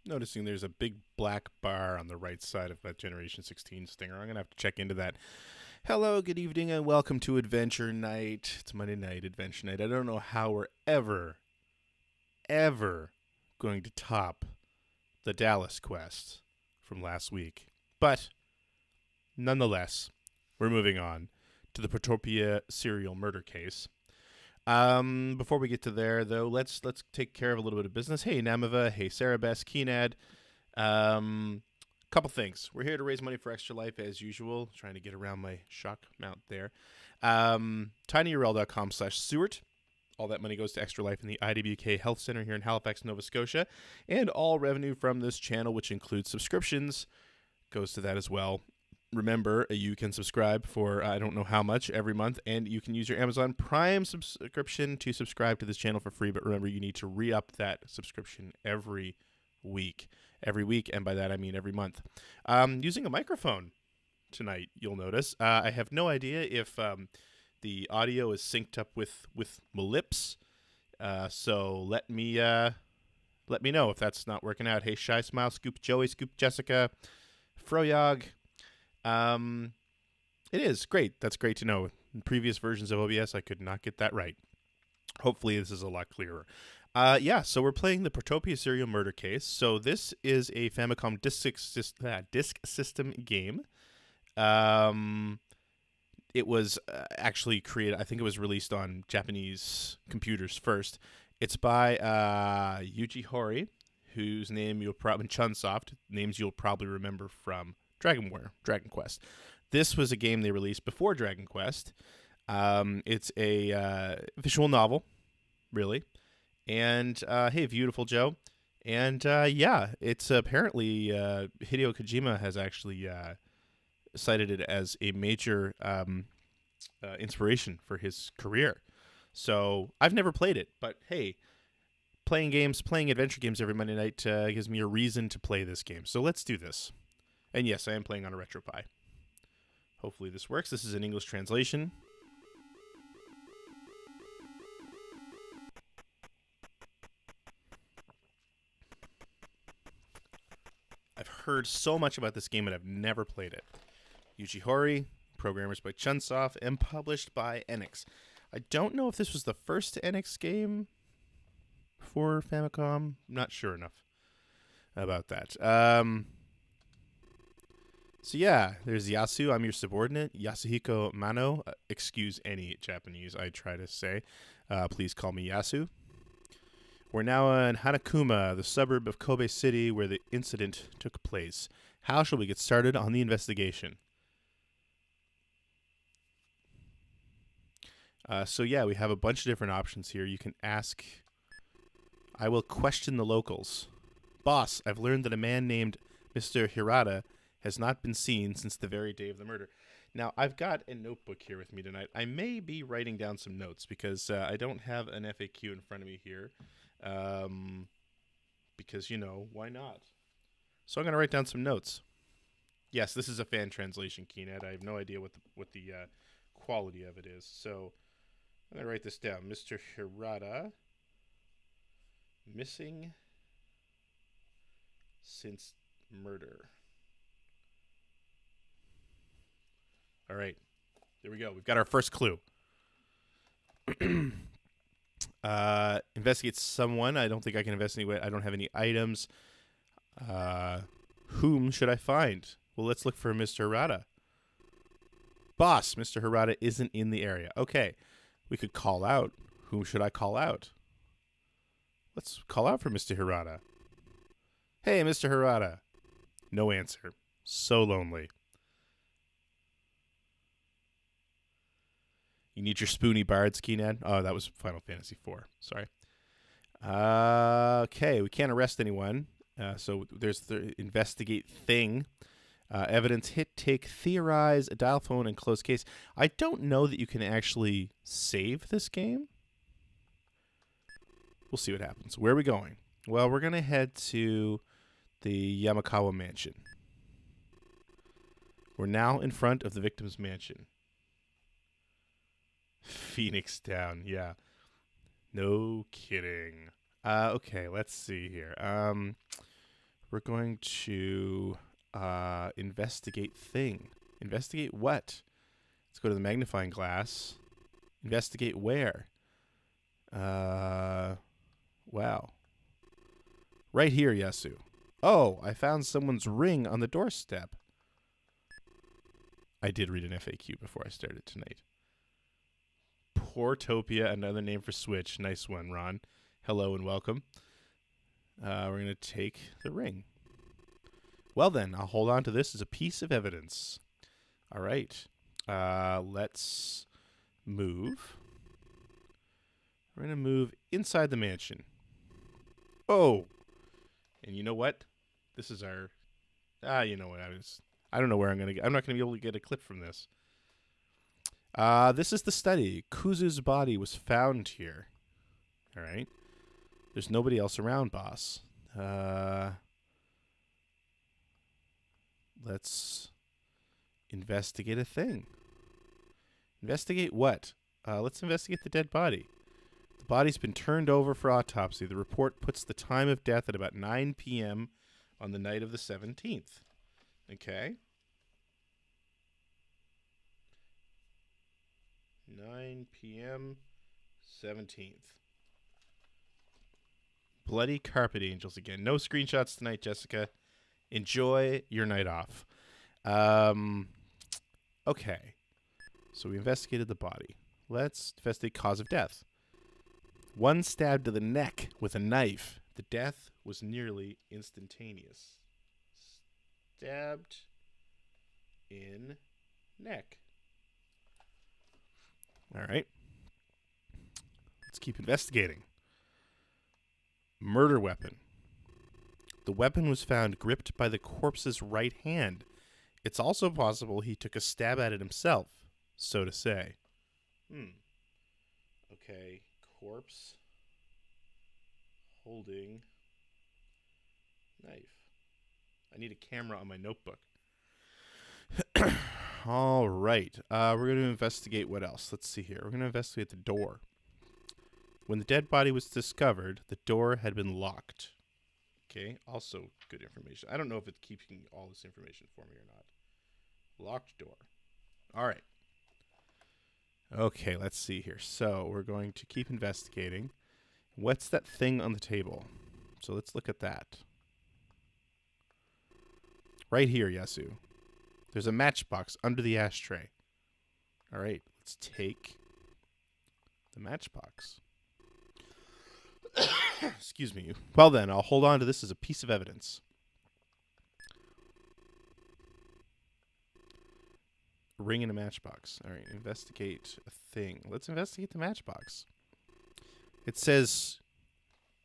noticing there's a big black bar on the right side of that Generation 16 stinger. I'm going to have to check into that. Hello, good evening, and welcome to Adventure Night. It's Monday night, Adventure Night. I don't know how we're ever going to top the Dallas quest from last week. But, nonetheless, we're moving on to the Portopia serial murder case. Before we get to there, though, let's take care of a little bit of business. Hey, Namiva. Hey, Sarabes, Keenad. Couple things. We're here to raise money for Extra Life, as usual. Trying to get around my shock mount there. tinyurl.com/Seward. All that money goes to Extra Life in the IWK Health Center here in Halifax, Nova Scotia. And all revenue from this channel, which includes subscriptions, goes to that as well. Remember, you can subscribe for I don't know how much every month, and you can use your Amazon Prime subscription to subscribe to this channel for free. But remember, you need to re-up that subscription every week, and by that I mean every month. Using a microphone tonight, you'll notice. I have no idea if the audio is synced up with my lips, so let me know if that's not working out. Hey, Shy Smile, Scoop Joey, Scoop Jessica, Froyog. It is great. That's great to know. In previous versions of OBS, I could not get that right. Hopefully, this is a lot clearer. So we're playing the Portopia serial murder case. So this is a Famicom disk system game. It was actually created, I think it was released on Japanese computers first. It's by Yuji Horii, whose name you'll probably, Chunsoft, names you'll probably remember from Dragon Quest. This was a game they released before Dragon Quest. It's a visual novel, really. And, hey, Beautiful Joe. And, it's apparently Hideo Kojima has actually cited it as a major inspiration for his career. So I've never played it, but, hey, playing adventure games every Monday night gives me a reason to play this game. So let's do this. And yes, I am playing on a RetroPie. Hopefully this works. This is an English translation. I've heard so much about this game, and I've never played it. Yuji Horii, programmers by Chunsoft, and published by Enix. I don't know if this was the first Enix game for Famicom. I'm not sure enough about that. So yeah, there's Yasu. I'm your subordinate. Yasuhiko Mano. Excuse any Japanese I try to say. Please call me Yasu. We're now in Hanakuma, the suburb of Kobe City, where the incident took place. How shall we get started on the investigation? We have a bunch of different options here. You can ask. I will question the locals. Boss, I've learned that a man named Mr. Hirata has not been seen since the very day of the murder. Now, I've got a notebook here with me tonight. I may be writing down some notes because I don't have an FAQ in front of me here. Because, why not? So I'm going to write down some notes. Yes, this is a fan translation, Keenad. I have no idea what the quality of it is. So I'm going to write this down. Mr. Hirata, missing since murder. All right, there we go. We've got our first clue. Investigate someone. I don't think I can investigate. I don't have any items. Whom should I find? Well, let's look for Mr. Hirata. Boss, Mr. Hirata isn't in the area. Okay, we could call out. Whom should I call out? Let's call out for Mr. Hirata. Hey, Mr. Hirata. No answer. So lonely. You need your spoony bards, Keenad. Oh, that was Final Fantasy IV. Sorry. Okay, we can't arrest anyone. So there's the investigate thing. Evidence, hit, take, theorize, a dial phone, and close case. I don't know that you can actually save this game. We'll see what happens. Where are we going? Well, we're going to head to the Yamakawa mansion. We're now in front of the victim's mansion. Phoenix Down, yeah. No kidding. Okay, let's see here. We're going to investigate thing. Investigate what? Let's go to the magnifying glass. Investigate where? Wow. Right here, Yasu. Oh, I found someone's ring on the doorstep. I did read an FAQ before I started tonight. Portopia, another name for Switch. Nice one, Ron. Hello and welcome. We're going to take the ring. Well then, I'll hold on to this as a piece of evidence. All right. Let's move. We're going to move inside the mansion. Oh! And you know what? This is our... you know what? I don't know where I'm going to get... I'm not going to be able to get a clip from this. This is the study. Kuzu's body was found here. All right. There's nobody else around, boss. Let's investigate a thing. Investigate what? Let's investigate the dead body. The body's been turned over for autopsy. The report puts the time of death at about 9 p.m. on the night of the 17th. Okay. 9 p.m. 17th. Bloody carpet angels again. No screenshots tonight, Jessica. Enjoy your night off. Okay. So we investigated the body. Let's investigate cause of death. One stab to the neck with a knife. The death was nearly instantaneous. Stabbed in neck. All right. Let's keep investigating. Murder weapon. The weapon was found gripped by the corpse's right hand. It's also possible he took a stab at it himself, so to say. Okay. Corpse holding knife. I need a camera on my notebook. All right. We're going to investigate what else. Let's see here. We're going to investigate the door. When the dead body was discovered, the door had been locked. Okay. Also good information. I don't know if it's keeping all this information for me or not. Locked door. All right. Okay, let's see here. So we're going to keep investigating. What's that thing on the table? So let's look at that. Right here, Yasu. There's a matchbox under the ashtray. All right, let's take the matchbox. Excuse me. Well then, I'll hold on to this as a piece of evidence. Ring in a matchbox. All right, investigate a thing. Let's investigate the matchbox. It says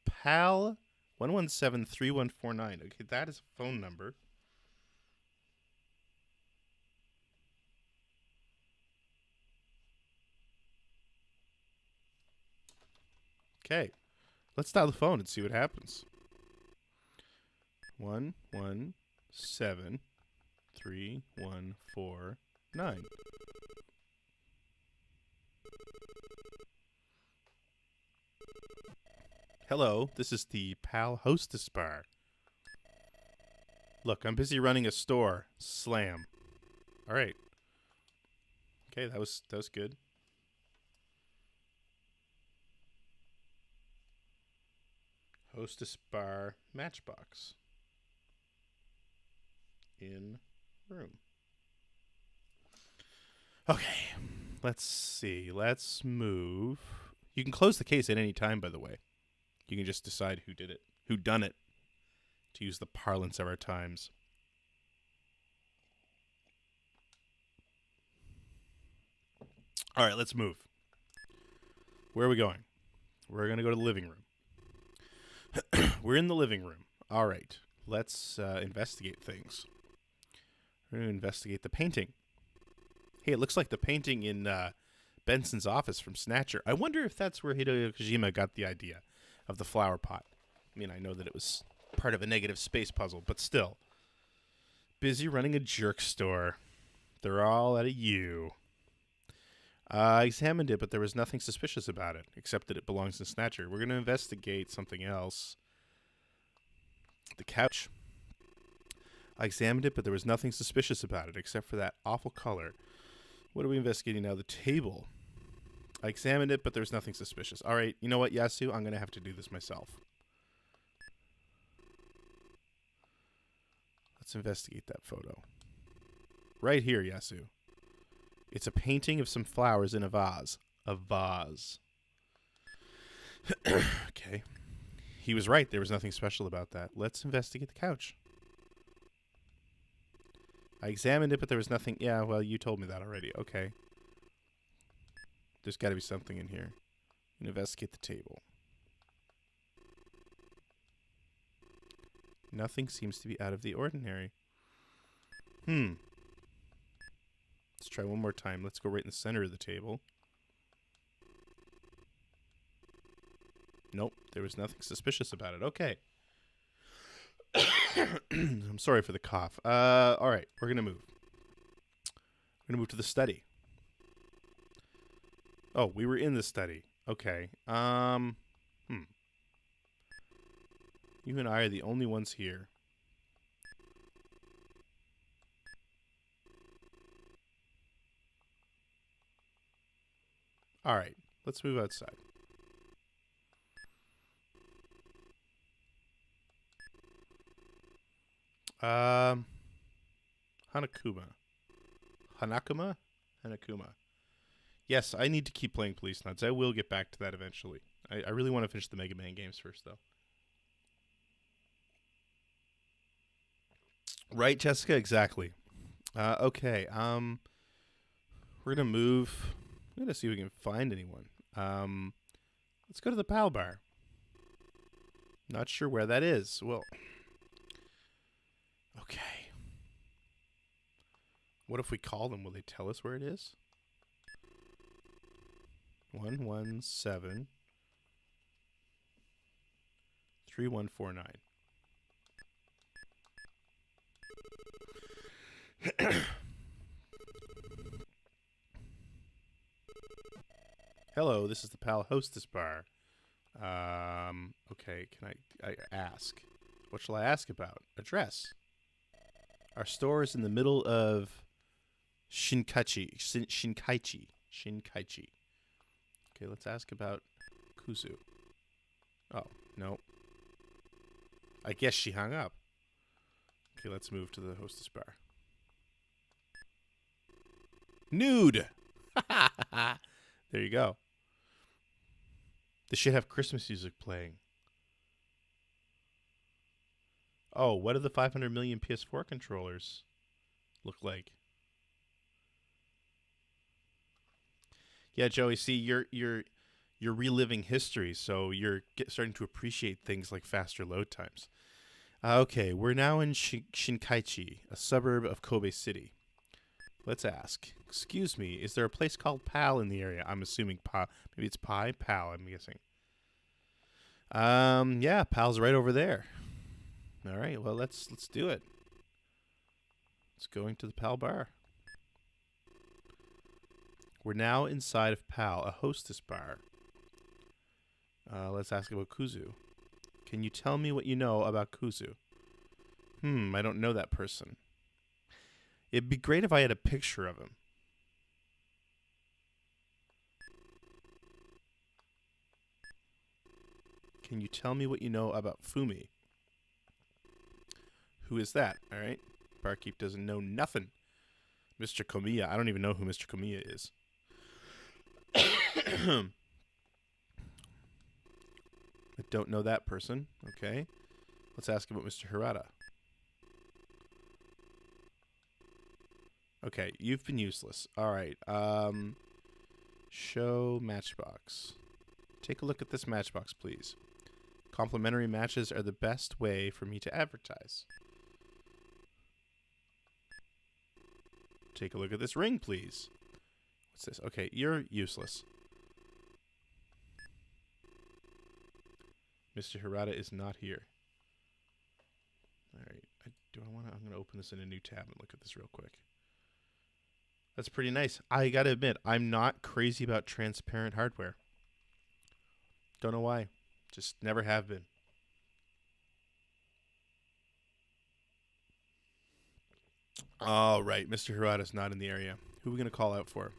PAL 1173149. Okay, that is a phone number. Okay, let's dial the phone and see what happens. 1173149. Hello, this is the PAL Hostess Bar. Look, I'm busy running a store. Slam. All right. Okay, that was good. Hostess Bar Matchbox. In room. Okay, let's see. Let's move. You can close the case at any time, by the way. You can just decide who did it, who done it, to use the parlance of our times. All right, let's move. Where are we going? We're going to go to the living room. We're in the living room. All right, let's investigate things. We're going to investigate the painting. Hey, it looks like the painting in Benson's office from Snatcher. I wonder if that's where Hideo Kojima got the idea of the flower pot. I mean, I know that it was part of a negative space puzzle, but still. Busy running a jerk store. They're all out of you. I examined it, but there was nothing suspicious about it, except that it belongs in Snatcher. We're going to investigate something else. The couch. I examined it, but there was nothing suspicious about it except for that awful color. What are we investigating now? The table. I examined it, but there was nothing suspicious. All right, you know what, Yasu? I'm going to have to do this myself. Let's investigate that photo. Right here, Yasu. It's a painting of some flowers in a vase. A vase. Okay. He was right. There was nothing special about that. Let's investigate the couch. I examined it, but there was nothing. Yeah, well, you told me that already. Okay. There's got to be something in here. Investigate the table. Nothing seems to be out of the ordinary. Let's try one more time. Let's go right in the center of the table. Nope, there was nothing suspicious about it. Okay. I'm sorry for the cough. All right, we're going to move. We're going to move to the study. Oh, we were in the study. Okay. You and I are the only ones here. All right, let's move outside. Hanakuma. Hanakuma? Hanakuma. Yes, I need to keep playing Police Nuts. I will get back to that eventually. I really want to finish the Mega Man games first, though. Right, Jessica? Exactly. Okay. We're going to move. I'm going to see if we can find anyone. Let's go to the PAL bar. Not sure where that is. Well, okay. What if we call them? Will they tell us where it is? 117 3149. Hello, this is the PAL Hostess Bar. Okay, can I ask? What shall I ask about? Address. Our store is in the middle of Shinkaichi. Shinkaichi. Okay, let's ask about Kuzu. Oh, no. I guess she hung up. Okay, let's move to the Hostess Bar. Nude! There you go. They should have Christmas music playing. Oh, what do the 500 million PS4 controllers look like? Yeah, Joey, see, you're reliving history, so you're starting to appreciate things like faster load times. Okay, we're now in Shinkaichi, a suburb of Kobe City. Let's ask. Excuse me, is there a place called PAL in the area? I'm assuming PAL. Maybe it's PAL, I'm guessing. Yeah, PAL's right over there. All right, well, let's do it. Let's go into the PAL bar. We're now inside of PAL, a hostess bar. Let's ask about Kuzu. Can you tell me what you know about Kuzu? I don't know that person. It'd be great if I had a picture of him. Can you tell me what you know about Fumi? Who is that? All right. Barkeep doesn't know nothing. Mr. Komiya. I don't even know who Mr. Komiya is. I don't know that person. Okay. Let's ask about Mr. Hirata. Okay, you've been useless. All right. Show matchbox. Take a look at this matchbox, please. Complimentary matches are the best way for me to advertise. Take a look at this ring, please. What's this? Okay, you're useless. Mr. Hirata is not here. All right. I'm going to open this in a new tab and look at this real quick. That's pretty nice. I got to admit, I'm not crazy about transparent hardware. Don't know why. Just never have been. All right, Mr. Hirata's not in the area. Who are we going to call out for?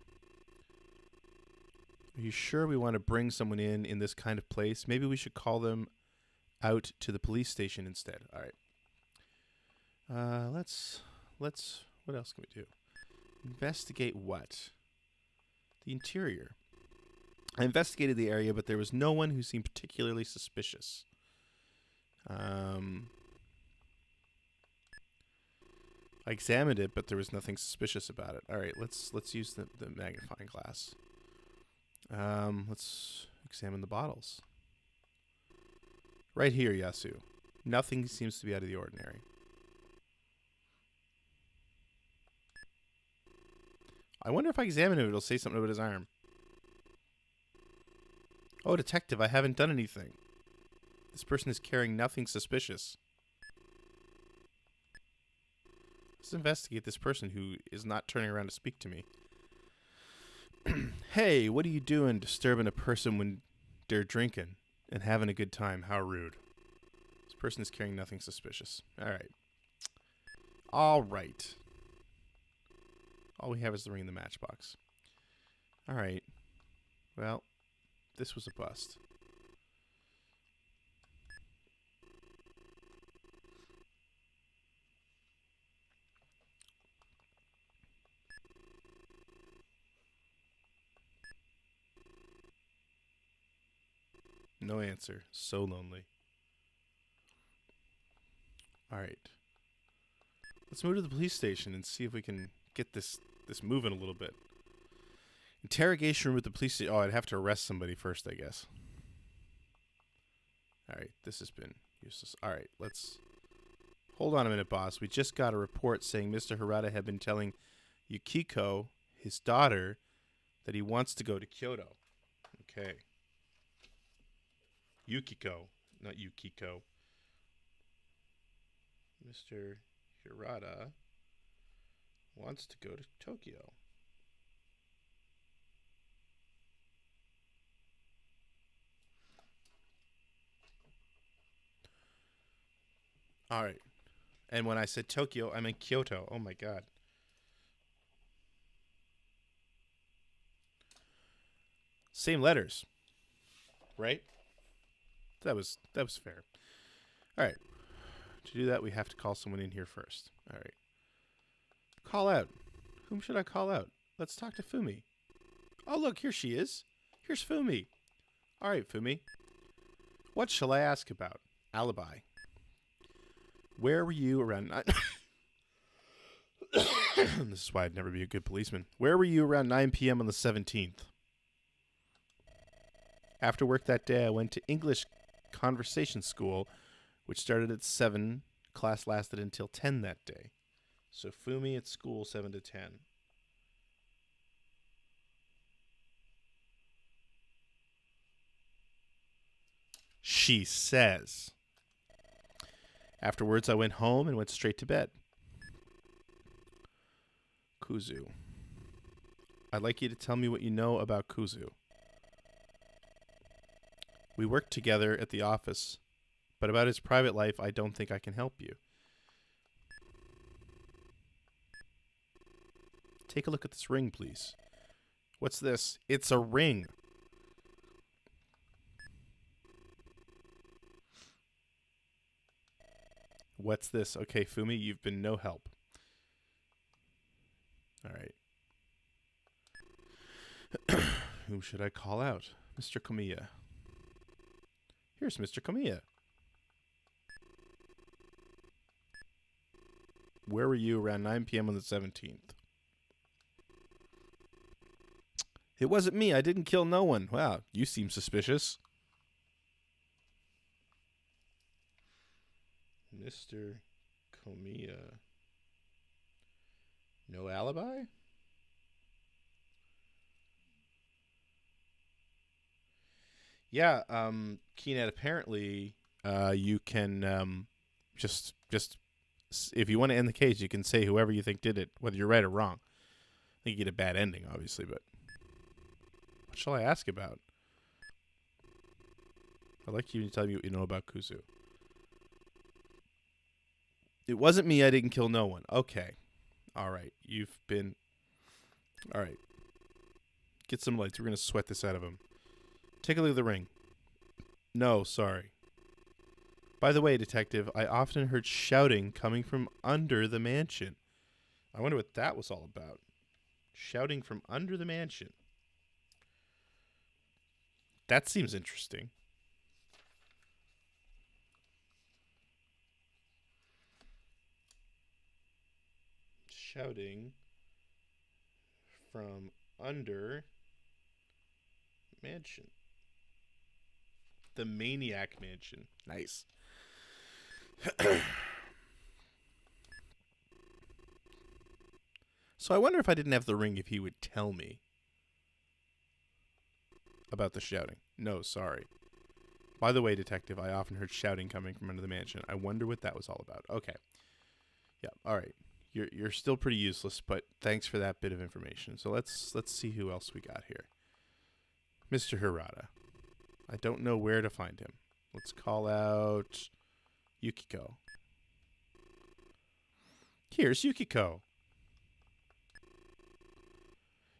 Are you sure we want to bring someone in this kind of place? Maybe we should call them out to the police station instead. All right. Let's. What else can we do? Investigate what? The interior. I investigated the area, but there was no one who seemed particularly suspicious. I examined it, but there was nothing suspicious about it. All right, let's use the magnifying glass. Let's examine the bottles. Right here, Yasu. Nothing seems to be out of the ordinary. I wonder if I examine it, it'll say something about his arm. Oh, detective, I haven't done anything. This person is carrying nothing suspicious. Let's investigate this person who is not turning around to speak to me. Hey, what are you doing disturbing a person when they're drinking and having a good time? How rude. This person is carrying nothing suspicious. All right. All right. All we have is the ring in the matchbox. All right. Well, this was a bust. No answer. So lonely. All right. Let's move to the police station and see if we can get this moving a little bit. Interrogation room with the police station. Oh, I'd have to arrest somebody first, I guess. All right. This has been useless. All right. Let's... Hold on a minute, boss. We just got a report saying Mr. Hirata had been telling Yukiko, his daughter, that he wants to go to Kyoto. Okay. Yukiko, not Yukiko. Mr. Hirata wants to go to Tokyo. All right. And when I said Tokyo, I meant Kyoto. Oh my god. Same letters. Right? That was fair. All right. To do that, we have to call someone in here first. All right. Call out. Whom should I call out? Let's talk to Fumi. Oh, look, here she is. Here's Fumi. All right, Fumi. What shall I ask about? Alibi. Where were you around... This is why I'd never be a good policeman. Where were you around 9 p.m. on the 17th? After work that day, I went to English conversation school, which started at 7. Class lasted until 10 that day. So Fumi at school, 7 to 10. She says. Afterwards, I went home and went straight to bed. Kuzu. I'd like you to tell me what you know about Kuzu. We worked together at the office, but about his private life, I don't think I can help you. Take a look at this ring, please. What's this? It's a ring. What's this? Okay, Fumi, you've been no help. All right. Whom should I call out? Mr. Komiya. Here's Mr. Komiya. Where were you around 9 p.m. on the 17th? It wasn't me. I didn't kill no one. Wow, you seem suspicious. Mr. Komiya. No alibi? Yeah, Keenan, apparently you can just if you want to end the case, you can say whoever you think did it, whether you're right or wrong. I think you get a bad ending, obviously, but what shall I ask about? I'd like you to tell me what you know about Kuzu. It wasn't me. I didn't kill no one. Okay. All right. You've been... All right. Get some lights. We're going to sweat this out of him. Take a look at the ring. No, sorry. By the way, detective, I often heard shouting coming from under the mansion. I wonder what that was all about. Shouting from under the mansion. That seems interesting. Shouting from under mansion. The Maniac Mansion. Nice. So I wonder if I didn't have the ring if he would tell me about the shouting. No, sorry. By the way, detective, I often heard shouting coming from under the mansion. I wonder what that was all about. Okay. Yeah, all right. You're still pretty useless, but thanks for that bit of information. So let's see who else we got here. Mr. Hirata. I don't know where to find him. Let's call out Yukiko. Here's Yukiko.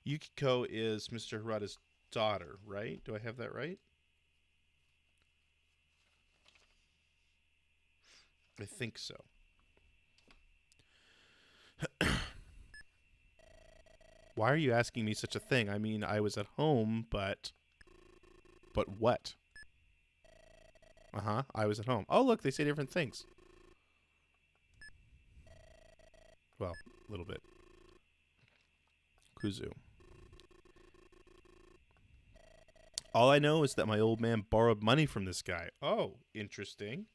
Yukiko is Mr. Hirata's daughter, right? Do I have that right? I think so. Why are you asking me such a thing? I mean, I was at home, but what? I was at home. Oh, look, they say different things. Well, a little bit. Kuzu. All I know is that my old man borrowed money from this guy. Oh, interesting.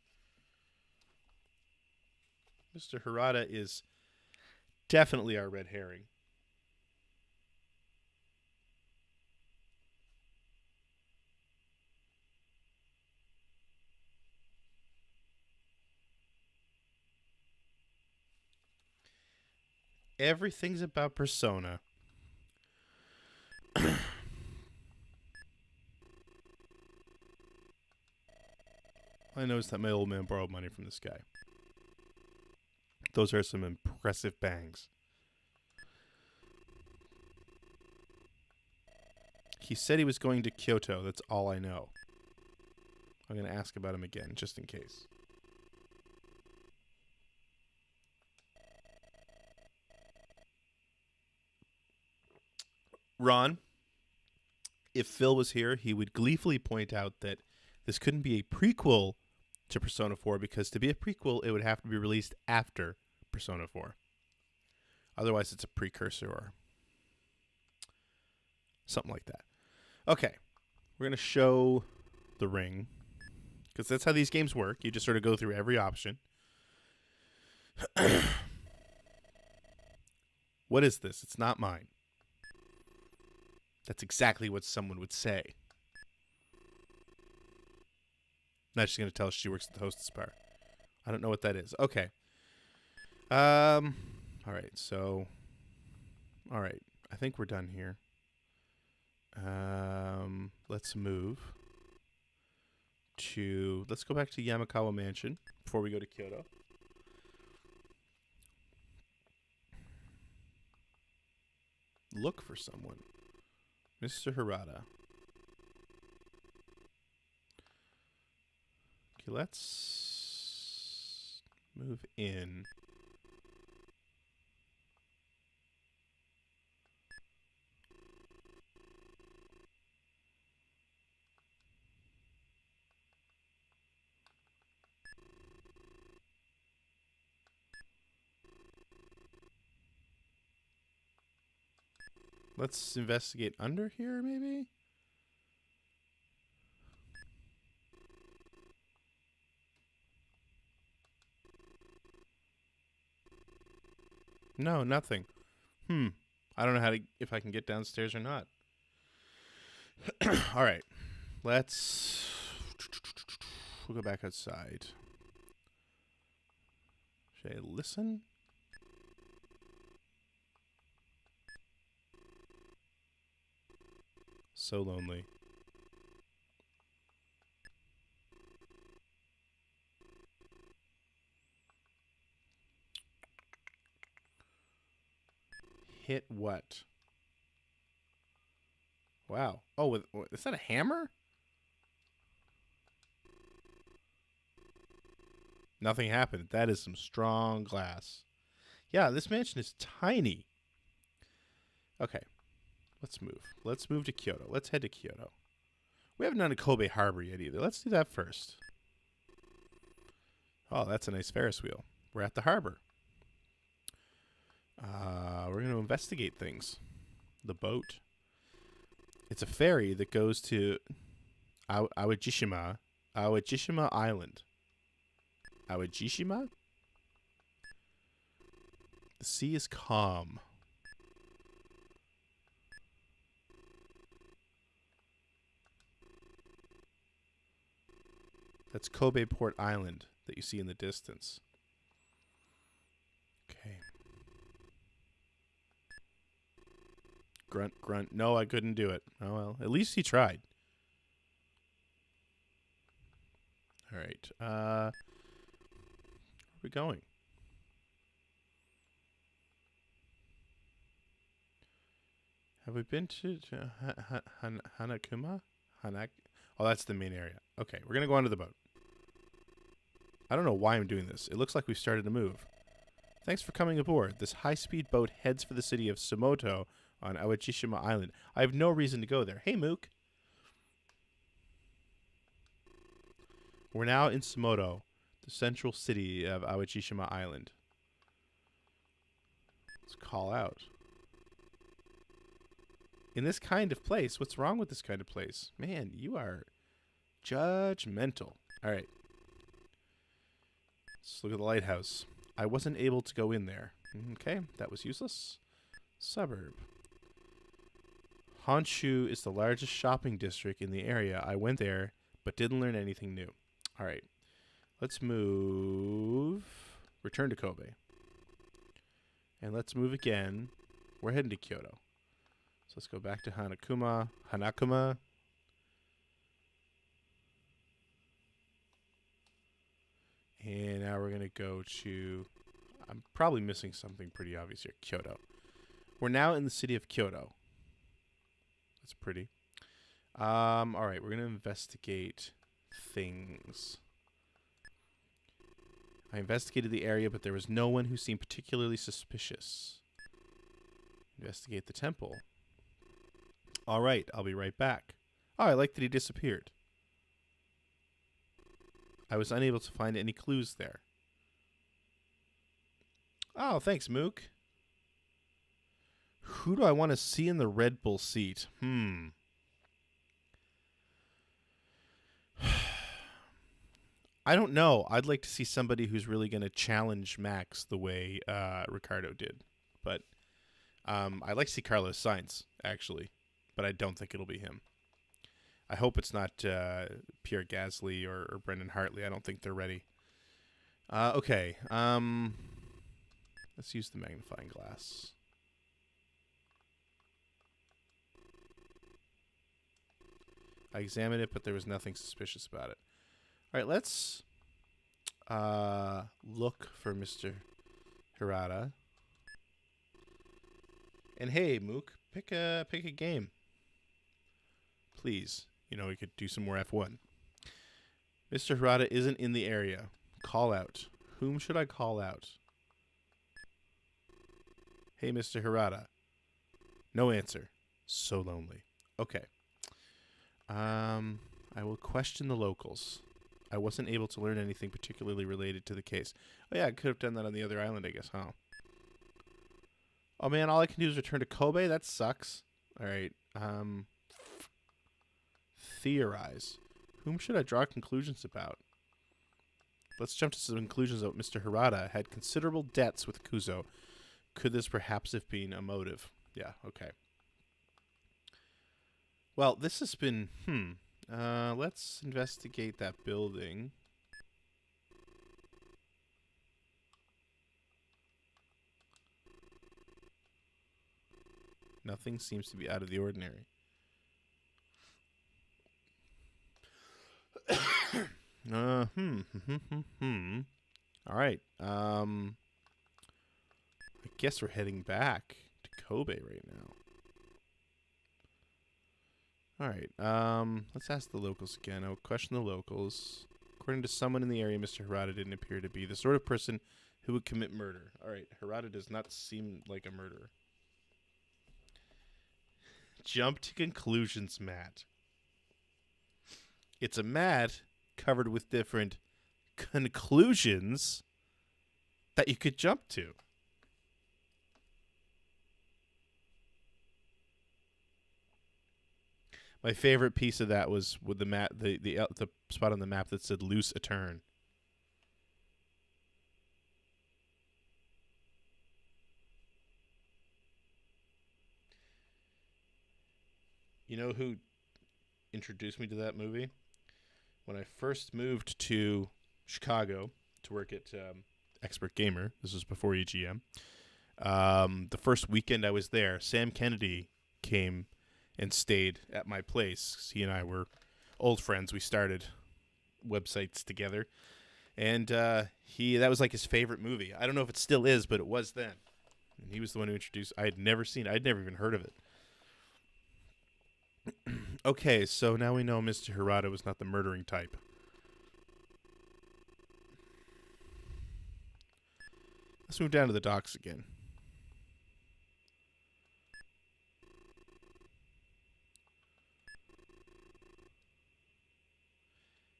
Mr. Hirata is definitely our red herring. Everything's about Persona. I noticed that my old man borrowed money from this guy. Those are some impressive bangs. He said he was going to Kyoto. That's all I know. I'm going to ask about him again, just in case. Ron, if Phil was here, he would gleefully point out that this couldn't be a prequel to Persona 4 because to be a prequel, it would have to be released after Persona 4. Otherwise, it's a precursor or something like that. Okay, we're going to show the ring because that's how these games work. You just sort of go through every option. What is this? It's not mine. That's exactly what someone would say. Now she's going to tell us she works at the hostess bar. I don't know what that is. Okay. All right. So, all right. I think we're done here. Let's move to... Let's go back to Yamakawa Mansion before we go to Kyoto. Look for someone. Mr. Hirata. Okay, let's move in. Let's investigate under here, maybe? No, nothing. I don't know if I can get downstairs or not. All right. We'll go back outside. Should I listen? So lonely. hit what? Wow. Oh, is that a hammer? Nothing happened. That is some strong glass. Yeah, this mansion is tiny. Okay. Let's move. Let's move to Kyoto. Let's head to Kyoto. We haven't done a Kobe Harbor yet either. Let's do that first. Oh, that's a nice Ferris wheel. We're at the harbor. We're going to investigate things. The boat. It's a ferry that goes to Awajishima Island. Awajishima? The sea is calm. That's Kobe Port Island that you see in the distance. Okay. Grunt, grunt. No, I couldn't do it. Oh, well. At least he tried. All right. Where are we going? Have we been to Hanakuma? Oh, that's the main area. Okay, we're going to go onto the boat. I don't know why I'm doing this. It looks like we've started to move. Thanks for coming aboard. This high-speed boat heads for the city of Sumoto on Awajishima Island. I have no reason to go there. Hey, Mook. We're now in Sumoto, the central city of Awajishima Island. Let's call out. In this kind of place? What's wrong with this kind of place? Man, you are judgmental. All right. Let's look at the lighthouse. I wasn't able to go in there. Okay, that was useless. Suburb. Honshu is the largest shopping district in the area. I went there, but didn't learn anything new. All right. Let's move. Return to Kobe. And let's move again. We're heading to Kyoto. So let's go back to Hanakuma. And now we're going to go to... I'm probably missing something pretty obvious here. Kyoto. We're now in the city of Kyoto. That's pretty. All right, we're going to investigate things. I investigated the area, but there was no one who seemed particularly suspicious. Investigate the temple. All right, I'll be right back. Oh, I like that he disappeared. I was unable to find any clues there. Oh, thanks, Mook. Who do I want to see in the Red Bull seat? I don't know. I'd like to see somebody who's really going to challenge Max the way Ricardo did. But I'd like to see Carlos Sainz, actually. But I don't think it'll be him. I hope it's not Pierre Gasly or Brendan Hartley. I don't think they're ready. Okay. Let's use the magnifying glass. I examined it, but there was nothing suspicious about it. All right, let's look for Mr. Hirata. And hey, Mook, pick a game. Please. You know, we could do some more F1. Mr. Hirata isn't in the area. Call out. Whom should I call out? Hey, Mr. Hirata. No answer. So lonely. Okay. I will question the locals. I wasn't able to learn anything particularly related to the case. Oh, yeah, I could have done that on the other island, I guess, huh? Oh, man, all I can do is return to Kobe? That sucks. All right. Theorize. Whom should I draw conclusions about? Let's jump to some conclusions about Mr. Hirata had considerable debts with Kuzo. Could this perhaps have been a motive? Yeah, okay. Well, this has been... let's investigate that building. Nothing seems to be out of the ordinary. All right. I guess we're heading back to Kobe right now. All right. Let's ask the locals again. I will question the locals. According to someone in the area, Mr. Hirata didn't appear to be the sort of person who would commit murder. All right. Hirata does not seem like a murderer. Jump to conclusions, Matt. It's a mat covered with different conclusions that you could jump to. My favorite piece of that was with the map, the spot on the map that said "loose a turn." You know who introduced me to that movie? When I first moved to Chicago to work at Expert Gamer. This was before EGM. The first weekend I was there, Sam Kennedy came and stayed at my place. He and I were old friends. We started websites together, and that was like his favorite movie. I don't know if it still is, but it was then. And he was the one who introduced. I had never seen it. I'd never even heard of it. Okay, so now we know Mr. Hirata was not the murdering type. Let's move down to the docks again.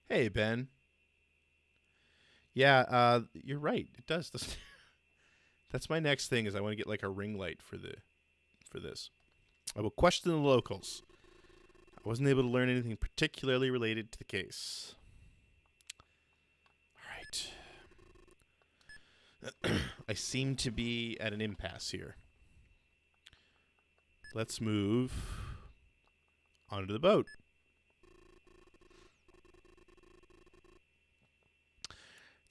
Hey, Ben. Yeah, you're right. It does. That's my next thing. Is I want to get like a ring light for this. I will question the locals. I wasn't able to learn anything particularly related to the case. All right. I seem to be at an impasse here. Let's move onto the boat.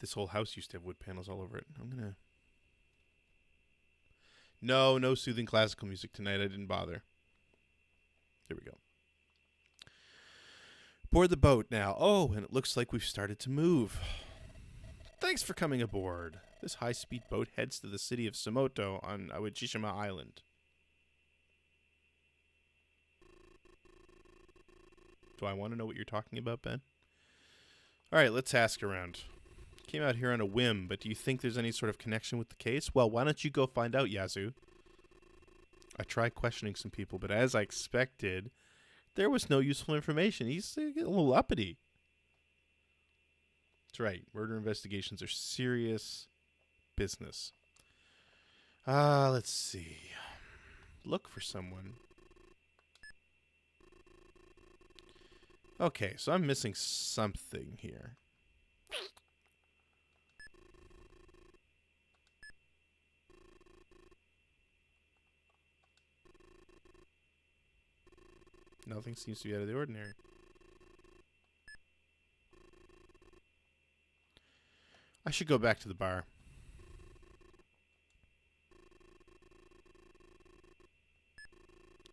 This whole house used to have wood panels all over it. I'm gonna... No soothing classical music tonight. I didn't bother. There we go. Board the boat now. Oh, and it looks like we've started to move. Thanks for coming aboard. This high-speed boat heads to the city of Samoto on Awajishima Island. Do I want to know what you're talking about, Ben? All right, let's ask around. Came out here on a whim, but do you think there's any sort of connection with the case? Well, why don't you go find out, Yazoo? I tried questioning some people, but as I expected, there was no useful information. He's a little uppity. That's right. Murder investigations are serious business. Let's see. Look for someone. Okay, so I'm missing something here. Nothing seems to be out of the ordinary. I should go back to the bar.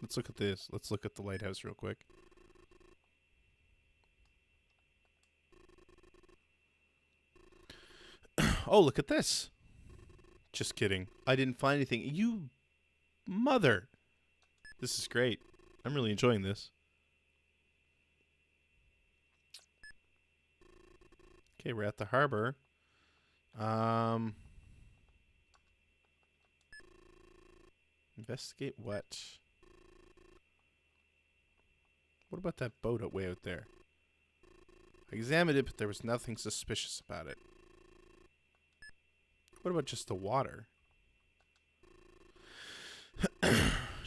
Let's look at this. Let's look at the lighthouse real quick. Oh, look at this. Just kidding. I didn't find anything. You mother. This is great. I'm really enjoying this. Okay, we're at the harbor. Investigate what? What about that boat way out there? I examined it, but there was nothing suspicious about it. What about just the water?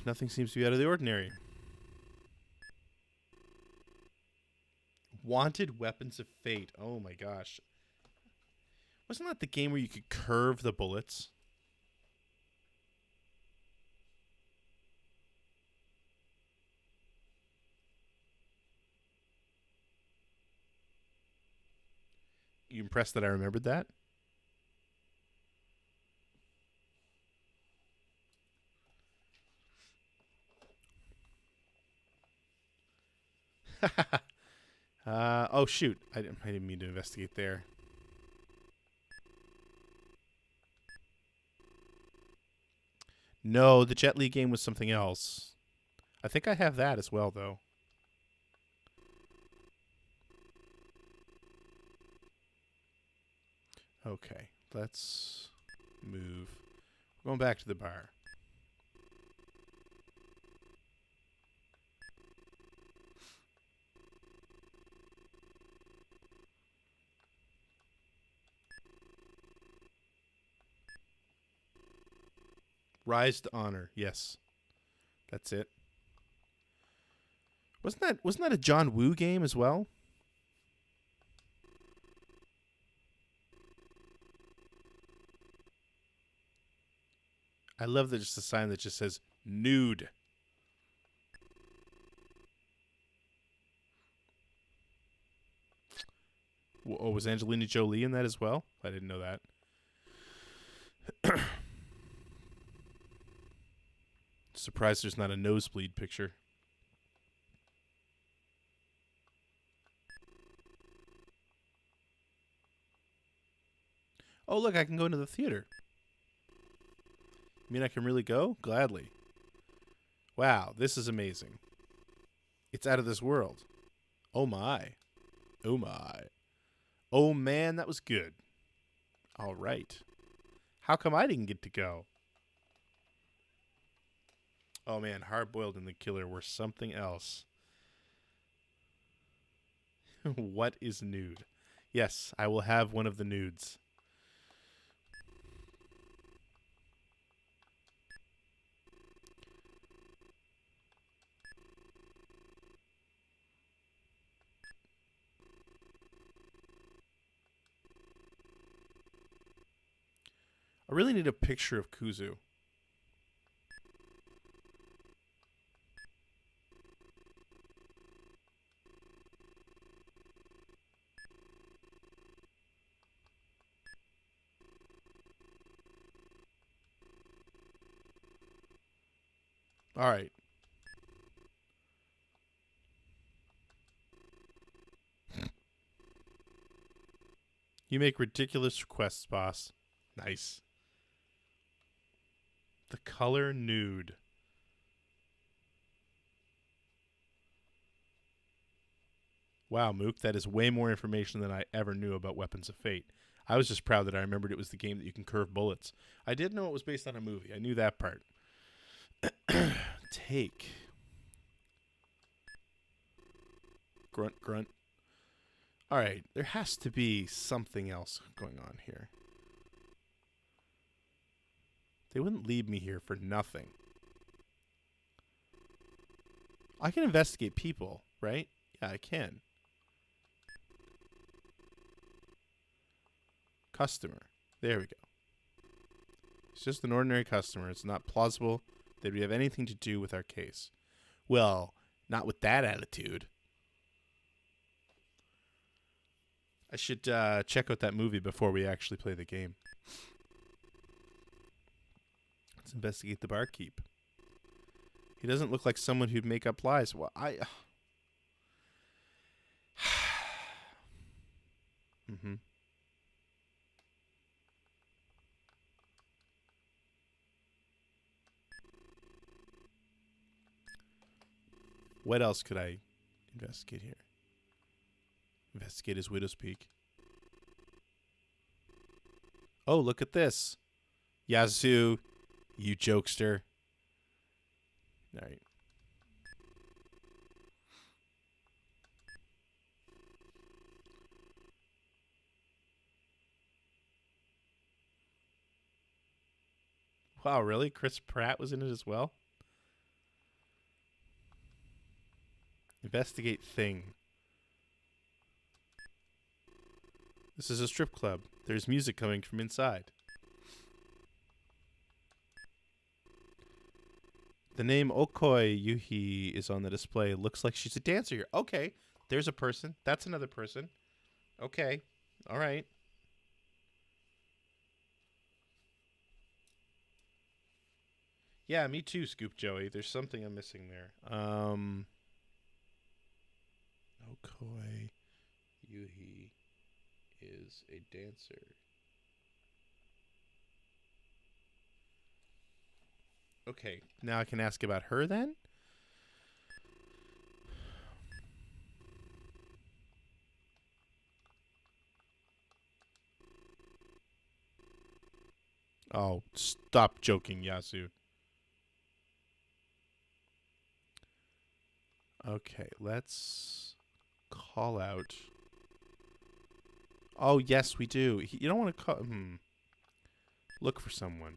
Nothing seems to be out of the ordinary. Wanted Weapons of Fate. Oh my gosh. Wasn't that the game where you could curve the bullets? You impressed that I remembered that? Oh shoot. I didn't mean to investigate there. No, the Jet Li game was something else. I think I have that as well, though. Okay, let's move. We're going back to the bar. Rise to Honor. Yes, that's it. Wasn't that a John Woo game as well? I love that just a sign that just says nude. Oh, was Angelina Jolie in that as well? I didn't know that. Surprised there's not a nosebleed picture. Oh, look, I can go into the theater. You mean I can really go? Gladly. Wow, this is amazing. It's out of this world. Oh my. Oh my. Oh man, that was good. All right. How come I didn't get to go? Oh man, Hard Boiled and the Killer were something else. What is nude? Yes, I will have one of the nudes. I really need a picture of Kuzu. All right. You make ridiculous requests, boss. Nice. The color nude. Wow, Mook, that is way more information than I ever knew about Weapons of Fate. I was just proud that I remembered it was the game that you can curve bullets. I did know it was based on a movie. I knew that part. Take. Grunt, grunt. All right, there has to be something else going on here. They wouldn't leave me here for nothing. I can investigate people, right? Yeah, I can. Customer. There we go. It's just an ordinary customer. It's not plausible that we have anything to do with our case. Well, not with that attitude. I should check out that movie before we actually play the game. Let's investigate the barkeep. He doesn't look like someone who'd make up lies. Well, mm-hmm. What else could I investigate here? Investigate his widow's peak. Oh, look at this. Yazoo, you jokester. All right. Wow, really? Chris Pratt was in it as well? Investigate thing. This is a strip club. There's music coming from inside. The name Okoi Yuhi is on the display. Looks like she's a dancer here. Okay, there's a person. That's another person. Okay, all right. Yeah, me too, Scoop Joey. There's something I'm missing there. Okoi Yuhi is a dancer. Okay, now I can ask about her then? Oh, stop joking, Yasu. Okay, let's call out. Oh, yes, we do. You don't want to call. Look for someone.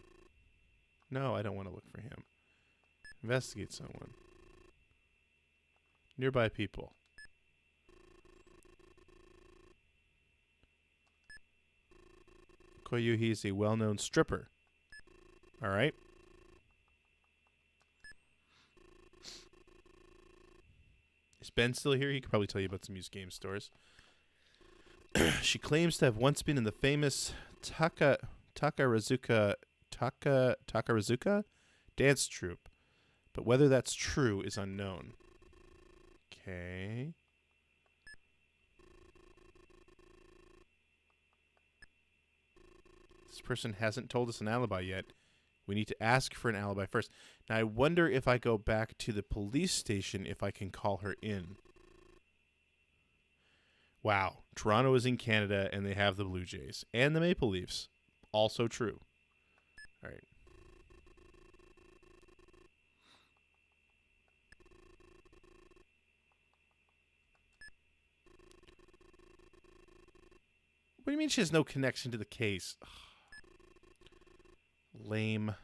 No, I don't want to look for him. Investigate someone. Nearby people. Koyuhi is a well-known stripper. All right. Is Ben still here? He could probably tell you about some used game stores. She claims to have once been in the famous Takarazuka dance troupe, but whether that's true is unknown. Okay. This person hasn't told us an alibi yet. We need to ask for an alibi first. Now, I wonder if I go back to the police station if I can call her in. Wow. Toronto is in Canada, and they have the Blue Jays. And the Maple Leafs. Also true. All right. What do you mean she has no connection to the case? Ugh. Lame.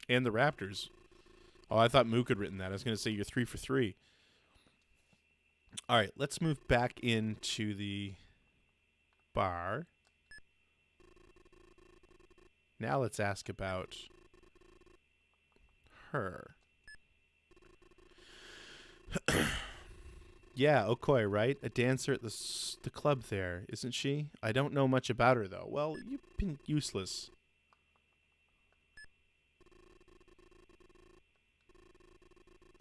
And the Raptors. Oh, I thought Mook had written that. I was going to say you're 3 for 3. All right, let's move back into the bar. Now let's ask about her. Yeah, Okoi, right? A dancer at the club there, isn't she? I don't know much about her, though. Well, you've been useless.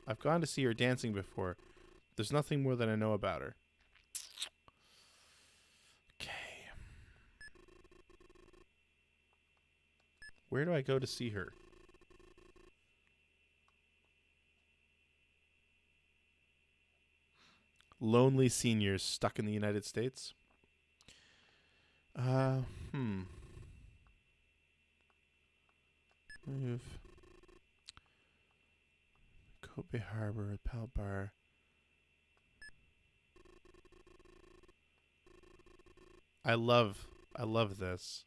I've gone to see her dancing before. There's nothing more that I know about her. Okay. Where do I go to see her? Lonely seniors stuck in the United States. Move. Kobe Harbor, Pal Bar. I love this.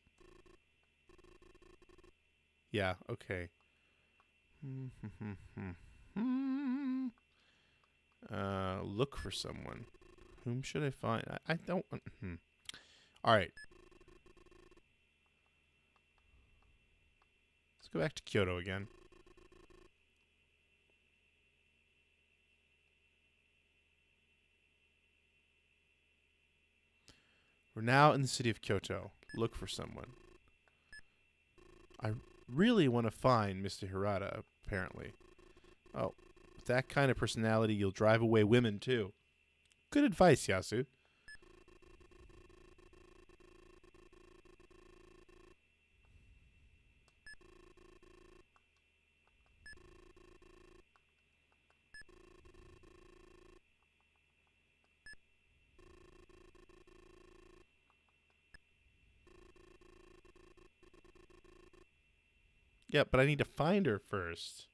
Yeah, okay. Look for someone. Whom should I find? I don't. All right. Let's go back to Kyoto again. We're now in the city of Kyoto. Look for someone. I really want to find Mr. Hirata, apparently. Oh, with that kind of personality, you'll drive away women, too. Good advice, Yasu. Yeah, but I need to find her first.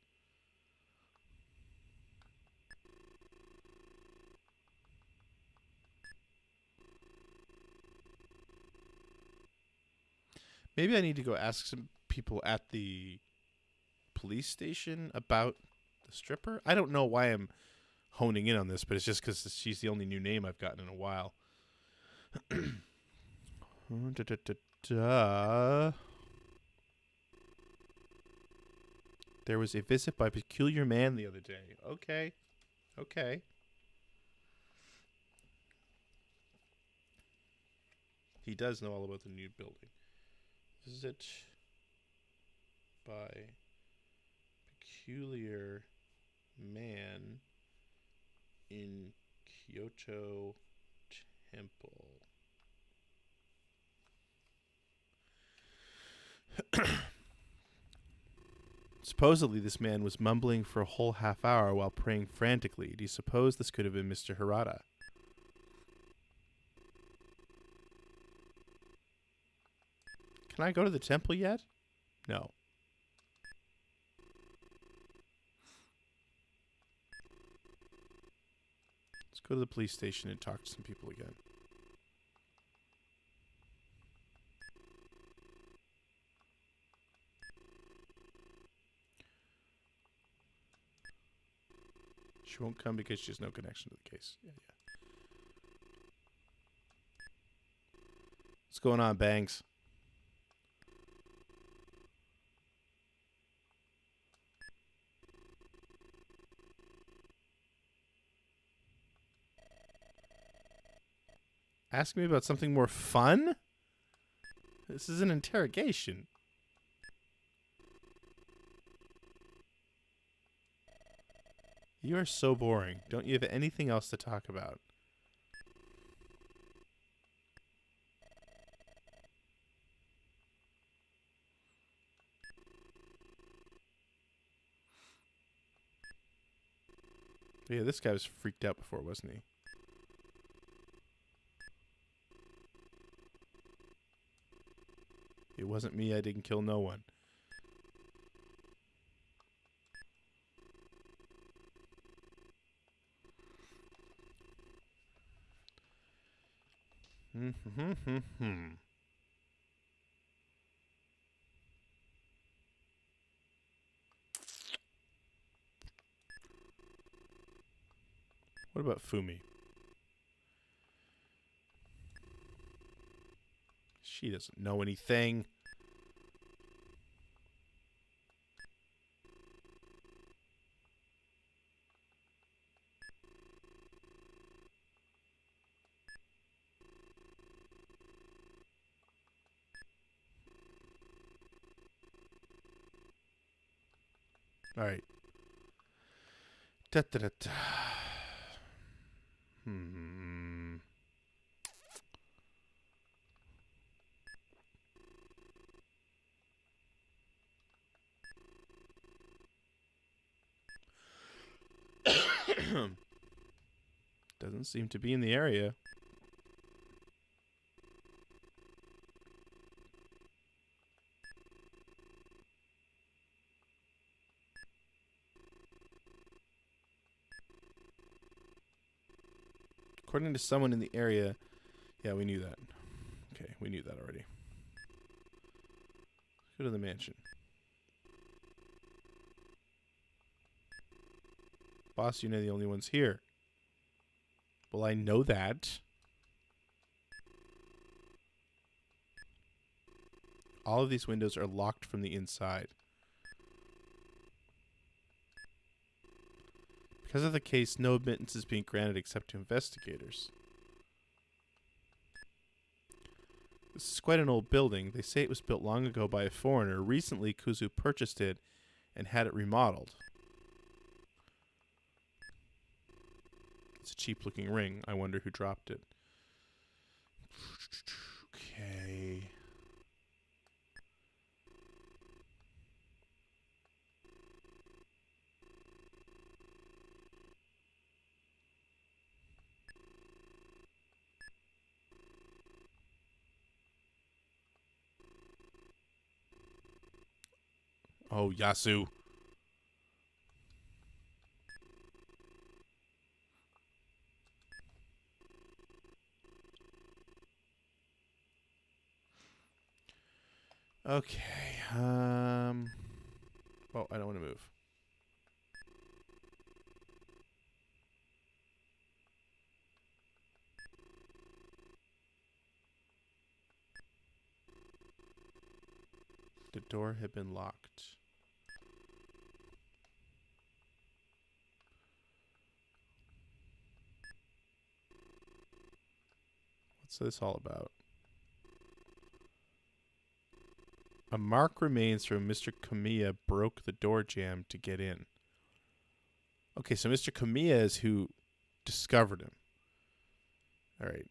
Maybe I need to go ask some people at the police station about the stripper. I don't know why I'm honing in on this, but it's just because she's the only new name I've gotten in a while. There was a visit by a peculiar man the other day. Okay. Okay. He does know all about the new building. Visit by peculiar man in Kyoto Temple. Supposedly, this man was mumbling for a whole half hour while praying frantically. Do you suppose this could have been Mr. Harada? Can I go to the temple yet? No. Let's go to the police station and talk to some people again. She won't come because she has no connection to the case. Yeah. What's going on, Bangs? Ask me about something more fun? This is an interrogation. You are so boring. Don't you have anything else to talk about? Yeah, this guy was freaked out before, wasn't he? It wasn't me. I didn't kill no one. What about Fumi? She doesn't know anything. All right. Da, da, da, da. Doesn't seem to be in the area. According to someone in the area. Yeah, we knew that. Okay, we knew that already. Let's go to the mansion. Boss, you know the only ones here. Well, I know that. All of these windows are locked from the inside. Because of the case, no admittance is being granted except to investigators. This is quite an old building. They say it was built long ago by a foreigner. Recently, Kuzu purchased it and had it remodeled. It's a cheap-looking ring. I wonder who dropped it. Okay. Oh, Yasu. Okay. Oh, I don't want to move. The door had been locked. What's this all about? A mark remains from Mr. Kamiya broke the door jamb to get in. Okay, so Mr. Kamiya is who discovered him. All right.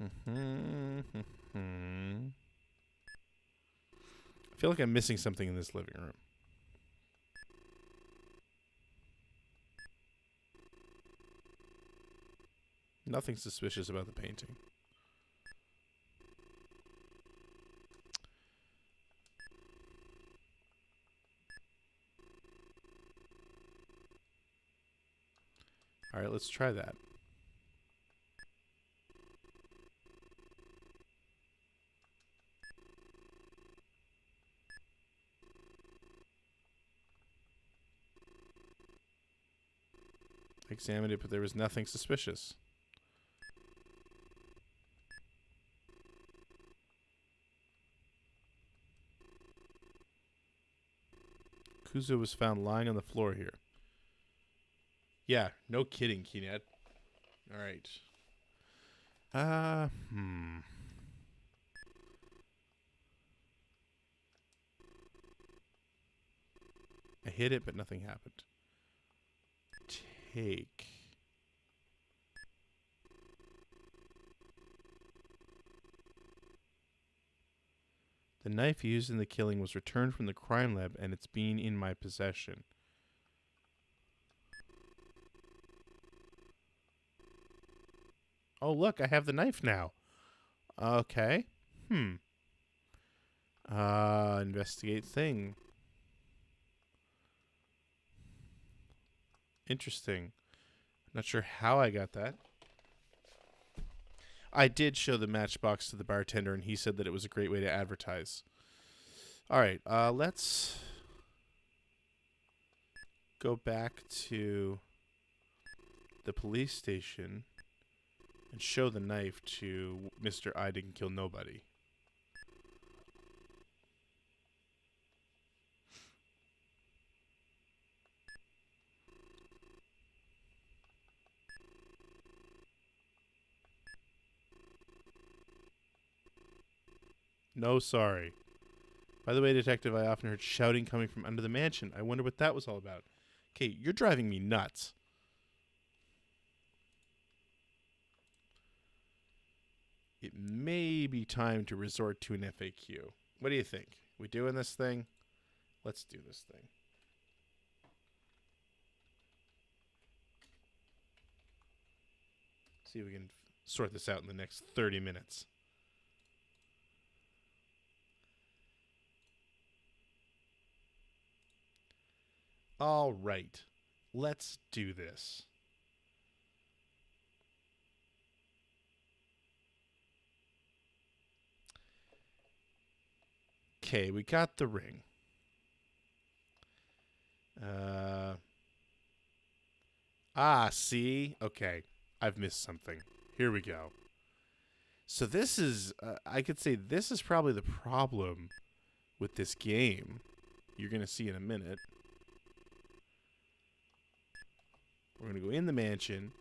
I feel like I'm missing something in this living room. Nothing suspicious about the painting. All right, let's try that. I examined it, but there was nothing suspicious. Kuzo was found lying on the floor here. Yeah, no kidding, Keenet. All right. I hit it, but nothing happened. Take. The knife used in the killing was returned from the crime lab, and it's been in my possession. Oh, look, I have the knife now. Okay. Investigate thing. Interesting. Not sure how I got that. I did show the matchbox to the bartender, and he said that it was a great way to advertise. All right, let's go back to the police station and show the knife to Mr. I Didn't Kill Nobody. No, sorry. By the way, Detective, I often heard shouting coming from under the mansion. I wonder what that was all about. Okay, you're driving me nuts. It may be time to resort to an FAQ. What do you think? We doing this thing? Let's do this thing. See if we can sort this out in the next 30 minutes. All right. Let's do this. Okay, we got the ring. See? Okay. I've missed something. Here we go. So this is, I could say this is probably the problem with this game. You're going to see in a minute. We're going to go in the mansion.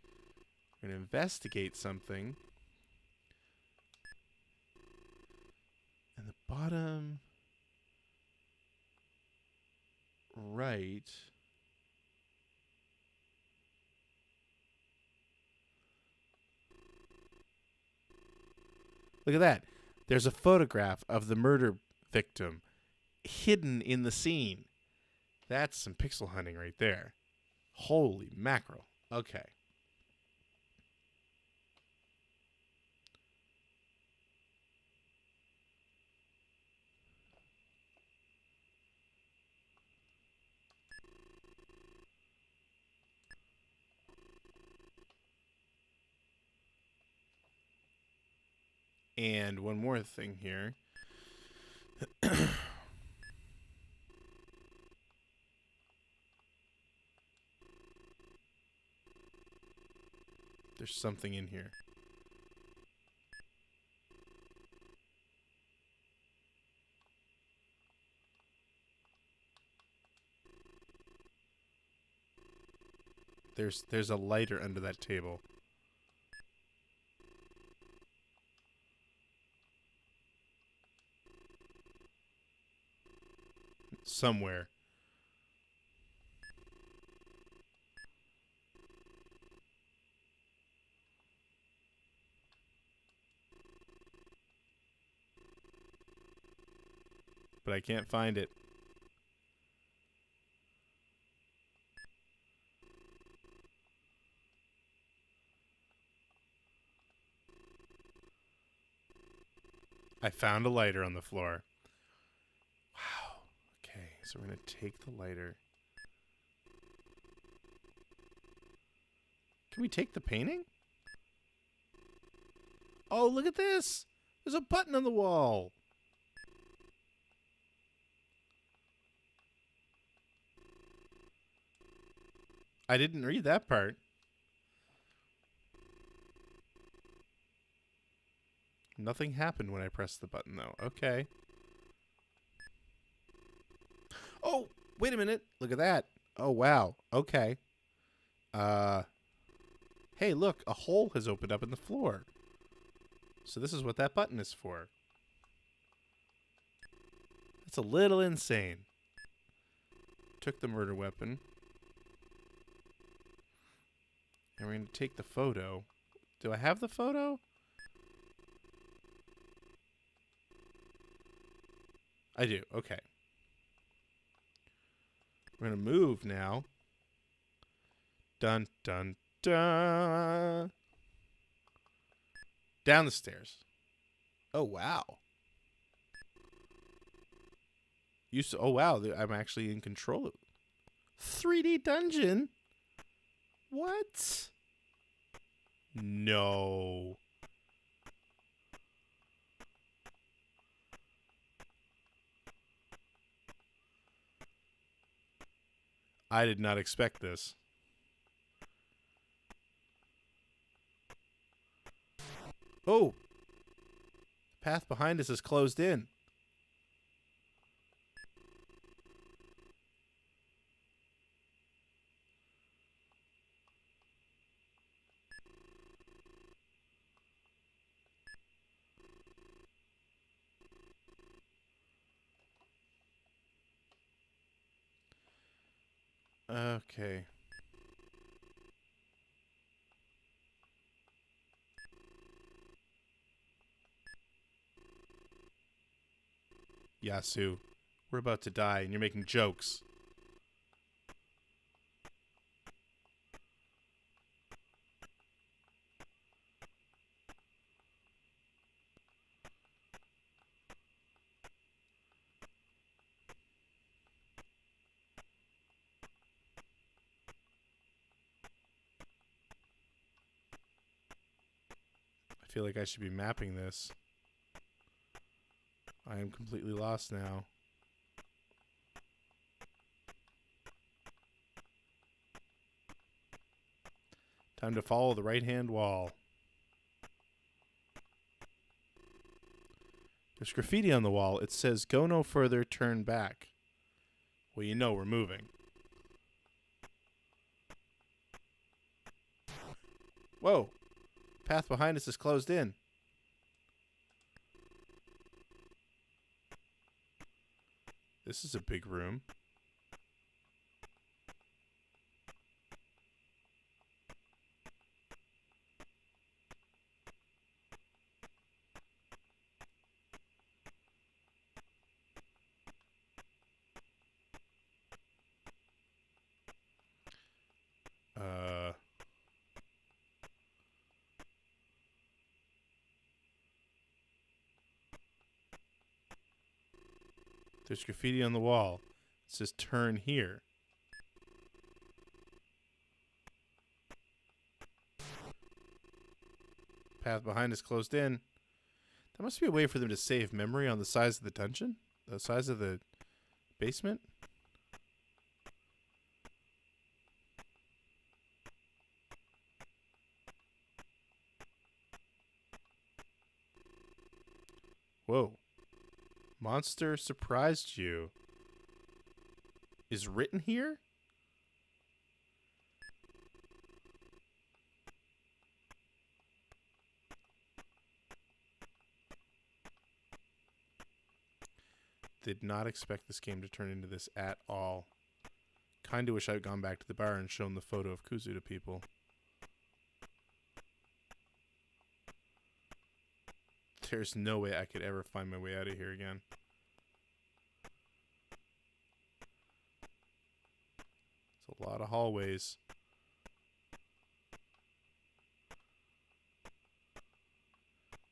We're going to investigate something. And the bottom right. Look at that. There's a photograph of the murder victim hidden in the scene. That's some pixel hunting right there. Holy mackerel. Okay. And one more thing here. There's something in here. There's a lighter under that table. Somewhere. but I can't find it. I found a lighter on the floor. Wow. Okay, so we're going to take the lighter. Can we take the painting? Oh, look at this. There's a button on the wall. I didn't read that part. Nothing happened when I pressed the button, though. Okay. Oh, wait a minute. Look at that. Oh, wow. Okay. Hey, look. A hole has opened up in the floor. So this is what that button is for. That's a little insane. Took the murder weapon. And we're going to take the photo. Do I have the photo? I do. Okay. We're going to move now. Dun, dun, dun. Down the stairs. Oh, wow. Oh, wow. I'm actually in control of 3D dungeon? What? No. I did not expect this. Oh. The path behind us is closed in. Okay. Yasu, we're about to die and you're making jokes. I feel like I should be mapping this. I am completely lost now. Time to follow the right-hand wall. There's graffiti on the wall. It says, "Go no further, turn back." Well, you know we're moving. Whoa. Path behind us is closed in. This is a big room. There's graffiti on the wall. It says, "Turn here." Path behind is closed in. That must be a way for them to save memory on the size of the dungeon? The size of the basement? Whoa. Monster surprised you. Is written here? Did not expect this game to turn into this at all. Kinda wish I'd gone back to the bar and shown the photo of Kuzu to people. There's no way I could ever find my way out of here again. A lot of hallways.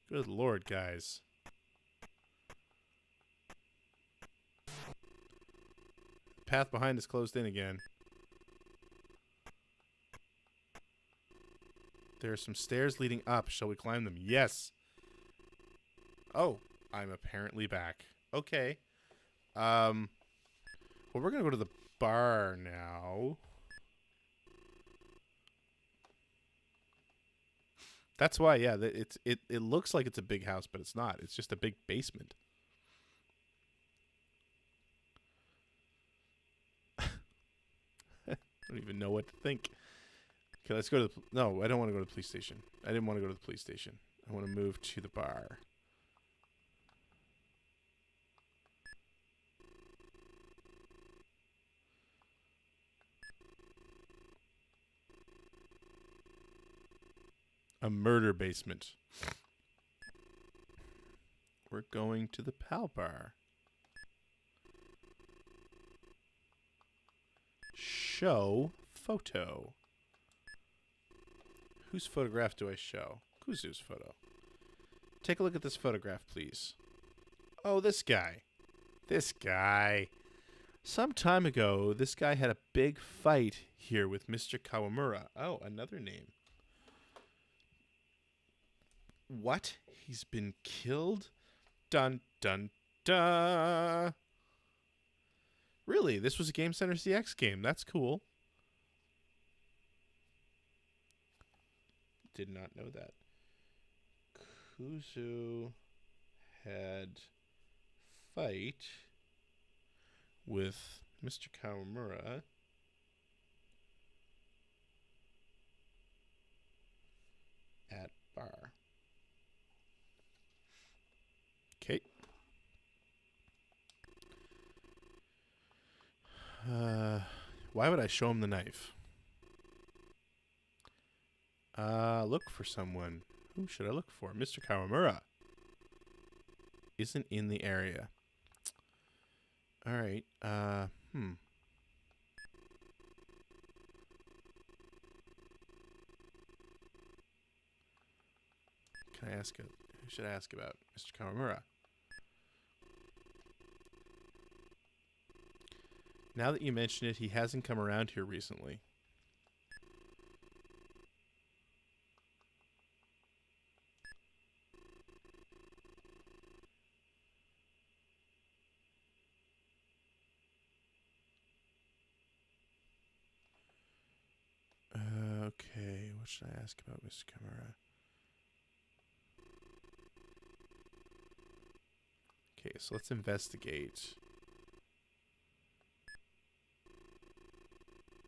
Good lord, guys. Path behind is closed in again. There are some stairs leading up. Shall we climb them? Yes. Oh, I'm apparently back. Okay. Well, we're gonna go to the bar now. That's why, yeah. It looks like it's a big house, but it's not. It's just a big basement. I don't even know what to think. Okay, let's go to the... No, I don't want to go to the police station. I didn't want to go to the police station. I want to move to the bar. A murder basement. We're going to the Pal Bar. Show photo. Whose photograph do I show? Kuzu's photo. Take a look at this photograph, please. Oh, this guy. This guy. Some time ago, this guy had a big fight here with Mr. Kawamura. Oh, another name. What? He's been killed? Dun, dun, dun. Really? This was a Game Center CX game. That's cool. Did not know that. Kuzu had fight with Mr. Kawamura at bar. Okay. Why would I show him the knife? Look for someone. Who should I look for? Mr. Kawamura isn't in the area. All right. Can I ask who should I ask about? Mr. Kawamura. Now that you mention it, he hasn't come around here recently. Okay, what should I ask about Mr. Kawamura? Okay, so let's investigate.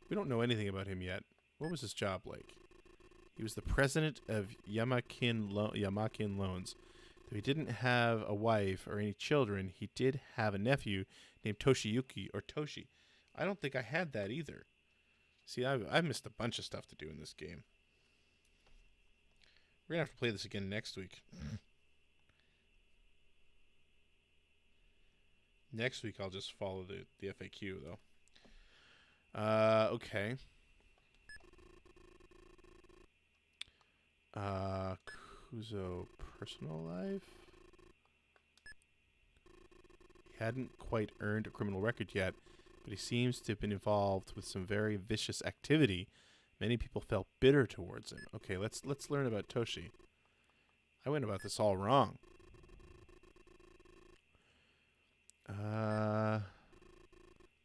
We don't know anything about him yet. What was his job like? He was the president of Yamakin Loans. Though he didn't have a wife or any children, he did have a nephew named Toshiyuki, or Toshi. I don't think I had that either. See, I missed a bunch of stuff to do in this game. We're going to have to play this again next week. Next week, I'll just follow the FAQ, though. Okay. Kuzo personal life. He hadn't quite earned a criminal record yet, but he seems to have been involved with some very vicious activity. Many people felt bitter towards him. Okay, let's learn about Toshi. I went about this all wrong.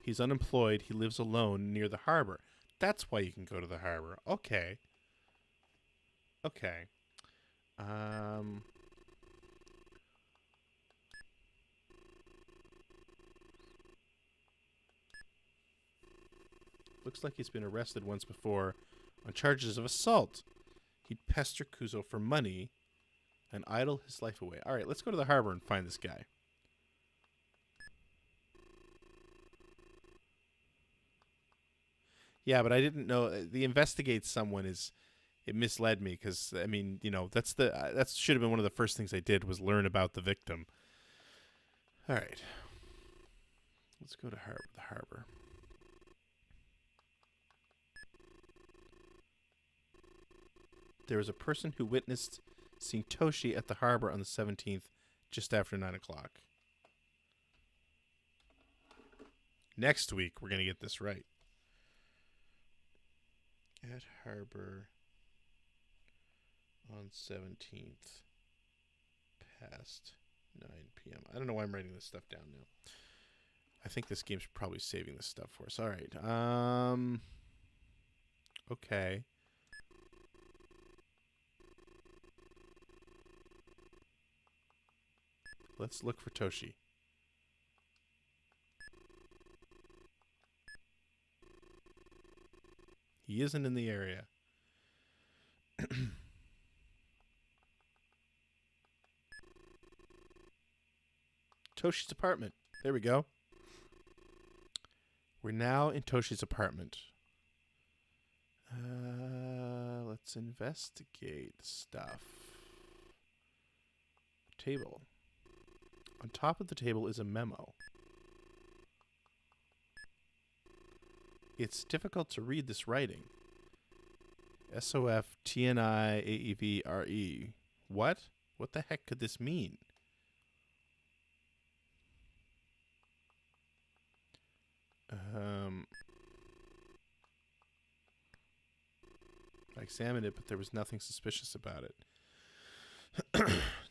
He's unemployed. He lives alone near the harbor. That's why you can go to the harbor. Okay. Okay. Looks like he's been arrested once before on charges of assault. He'd pester Kuzo for money and idle his life away. All right, let's go to the harbor and find this guy. Yeah, but I didn't know the investigate someone is. It misled me because I mean, you know, that should have been one of the first things I did was learn about the victim. All right, let's go to the harbor. There was a person who witnessed seeing Toshi at the harbor on the 17th, just after 9 o'clock. Next week, we're going to get this right. At harbor on 17th, past 9 p.m. I don't know why I'm writing this stuff down now. I think this game's probably saving this stuff for us. All right. Okay. Let's look for Toshi. He isn't in the area. Toshi's apartment. There we go. We're now in Toshi's apartment. Let's investigate stuff. Table. On top of the table is a memo. It's difficult to read this writing. SOF TNI AEVRE. What? What the heck could this mean? I examined it, but there was nothing suspicious about it.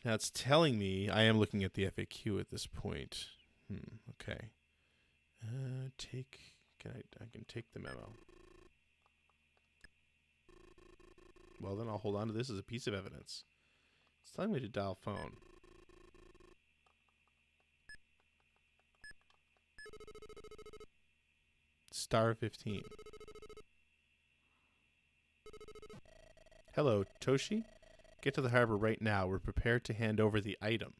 Now it's telling me I am looking at the FAQ at this point. Okay. I can take the memo. Well, then I'll hold on to this as a piece of evidence. It's telling me to dial phone. Star 15. Hello, Toshi? Get to the harbor right now. We're prepared to hand over the item.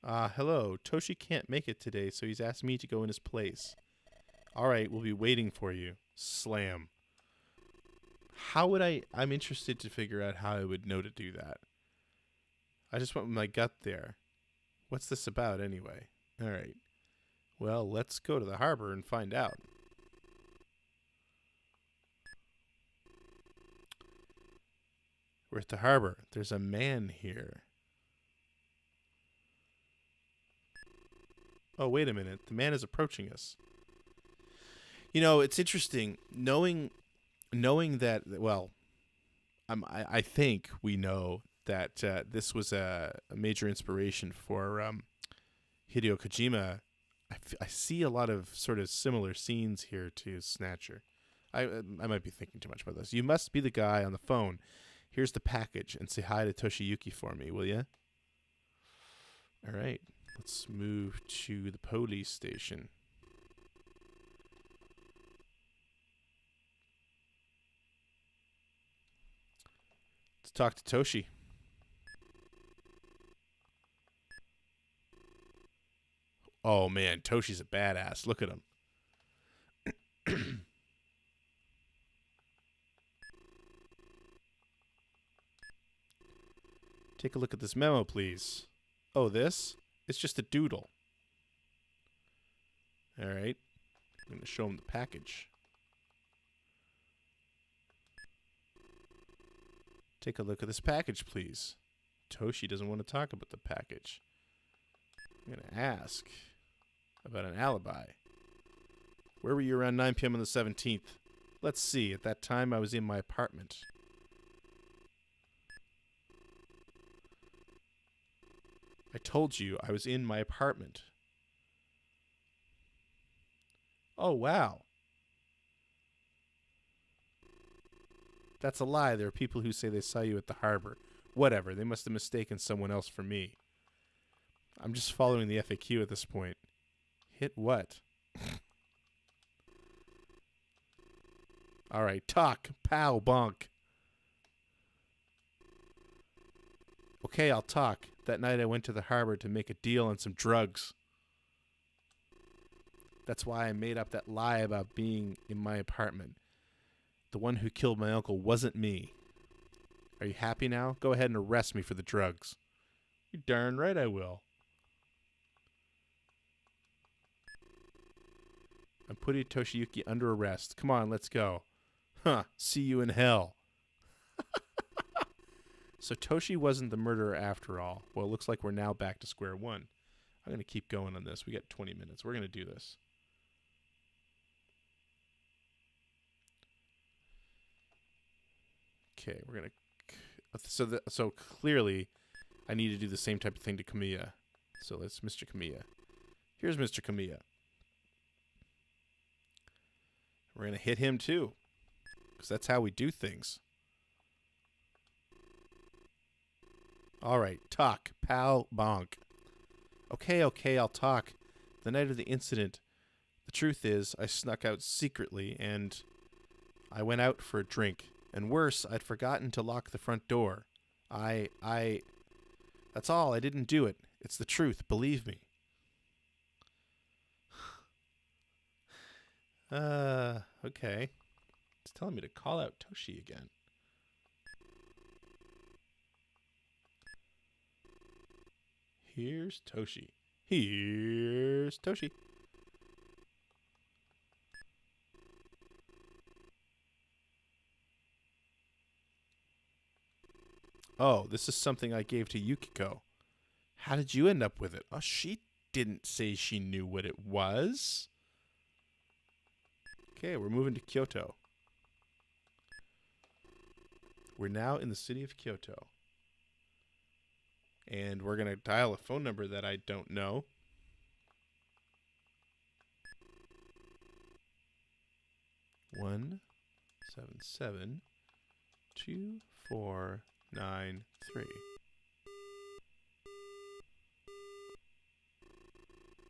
Hello. Toshi can't make it today, so he's asked me to go in his place. All right, we'll be waiting for you. Slam. How would I'm interested to figure out how I would know to do that. I just went with my gut there. What's this about anyway? All right. Well, let's go to the harbor and find out. We're at the harbor. There's a man here. Oh, wait a minute. The man is approaching us. You know, it's interesting knowing that. Well, I think we know that this was a major inspiration for Hideo Kojima. I see a lot of sort of similar scenes here to Snatcher. I might be thinking too much about this. You must be the guy on the phone. Here's the package, and say hi to Toshiyuki for me, will you? All right. Let's move to the police station. Let's talk to Toshi. Oh, man. Toshi's a badass. Look at him. Take a look at this memo, please. Oh, this? It's just a doodle. All right. I'm going to show him the package. Take a look at this package, please. Toshi doesn't want to talk about the package. I'm going to ask about an alibi. Where were you around 9 p.m. on the 17th? Let's see. At that time, I was in my apartment. I told you I was in my apartment. Oh, wow. That's a lie. There are people who say they saw you at the harbor. Whatever. They must have mistaken someone else for me. I'm just following the FAQ at this point. Hit what? All right. Talk. Pow. Bonk. Okay, I'll talk. That night I went to the harbor to make a deal on some drugs. That's why I made up that lie about being in my apartment. The one who killed my uncle wasn't me. Are you happy now? Go ahead and arrest me for the drugs. You're darn right I will. I'm putting Toshiyuki under arrest. Come on, let's go. Huh. See you in hell. So Toshi wasn't the murderer after all. Well, it looks like we're now back to square one. I'm going to keep going on this. We got 20 minutes. We're going to do this. Okay, we're going to... So clearly, I need to do the same type of thing to Kamiya. So let's Mr. Kamiya. Here's Mr. Kamiya. We're going to hit him too. Because that's how we do things. Alright, talk. Pal bonk. Okay, I'll talk. The night of the incident, the truth is, I snuck out secretly, and I went out for a drink. And worse, I'd forgotten to lock the front door. That's all, I didn't do it. It's the truth, believe me. Okay. It's telling me to call out Toshi again. Here's Toshi. Here's Toshi. Oh, this is something I gave to Yukiko. How did you end up with it? Oh, she didn't say she knew what it was. Okay, we're moving to Kyoto. We're now in the city of Kyoto. And we're going to dial a phone number that I don't know. One 772-493.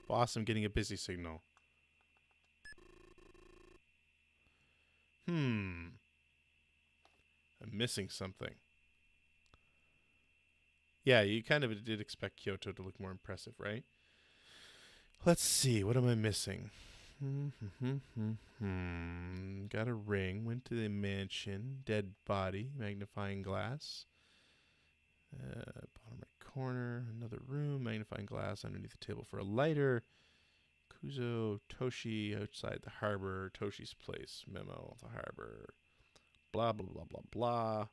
Boss, I'm getting a busy signal. I'm missing something. Yeah, you kind of did expect Kyoto to look more impressive, right? Let's see, what am I missing? Got a ring, went to the mansion, dead body, magnifying glass. Bottom right corner, another room, magnifying glass underneath the table for a lighter. Kuzo, Toshi, outside the harbor, Toshi's place, memo, the harbor. Blah, blah, blah, blah, blah.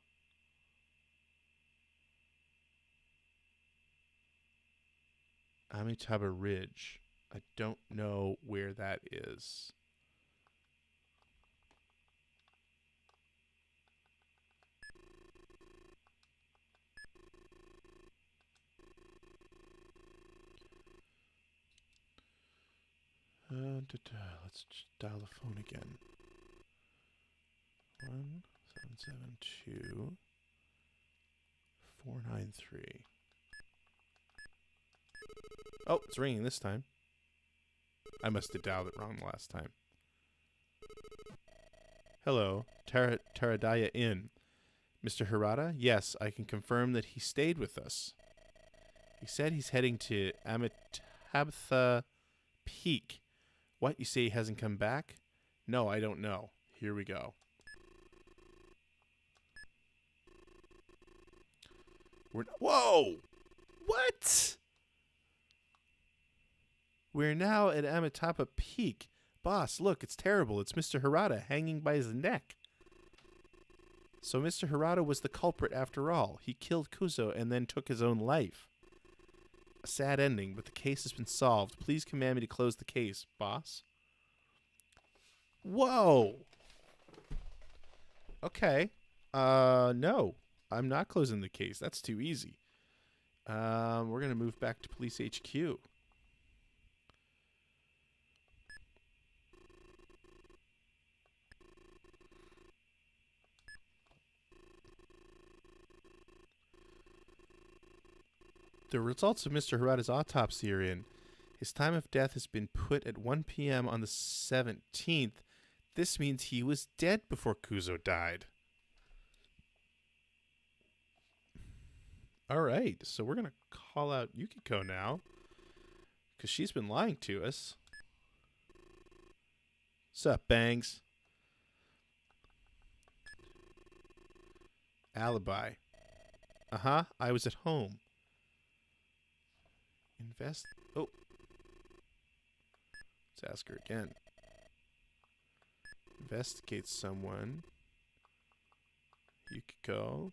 Amitabha Ridge. I don't know where that is. Let's just dial the phone again. 1-772-493. Oh, it's ringing this time. I must have dialed it wrong the last time. Hello, Taradaya Inn. Mr. Hirata? Yes, I can confirm that he stayed with us. He said he's heading to Amitabha Peak. What, you say he hasn't come back? No, I don't know. Here we go. Whoa! What? We're now at Amitabha Peak. Boss, look, it's terrible. It's Mr. Hirata hanging by his neck. So Mr. Hirata was the culprit after all. He killed Kuzo and then took his own life. A sad ending, but the case has been solved. Please command me to close the case, boss. Whoa! Okay. No. I'm not closing the case. That's too easy. We're going to move back to Police HQ. The results of Mr. Hirata's autopsy are in. His time of death has been put at 1 p.m. on the 17th. This means he was dead before Kuzo died. All right, so we're going to call out Yukiko now, because she's been lying to us. Sup, Bangs? Alibi. Uh-huh, I was at home. Oh. Let's ask her again. Investigate someone. Yukiko.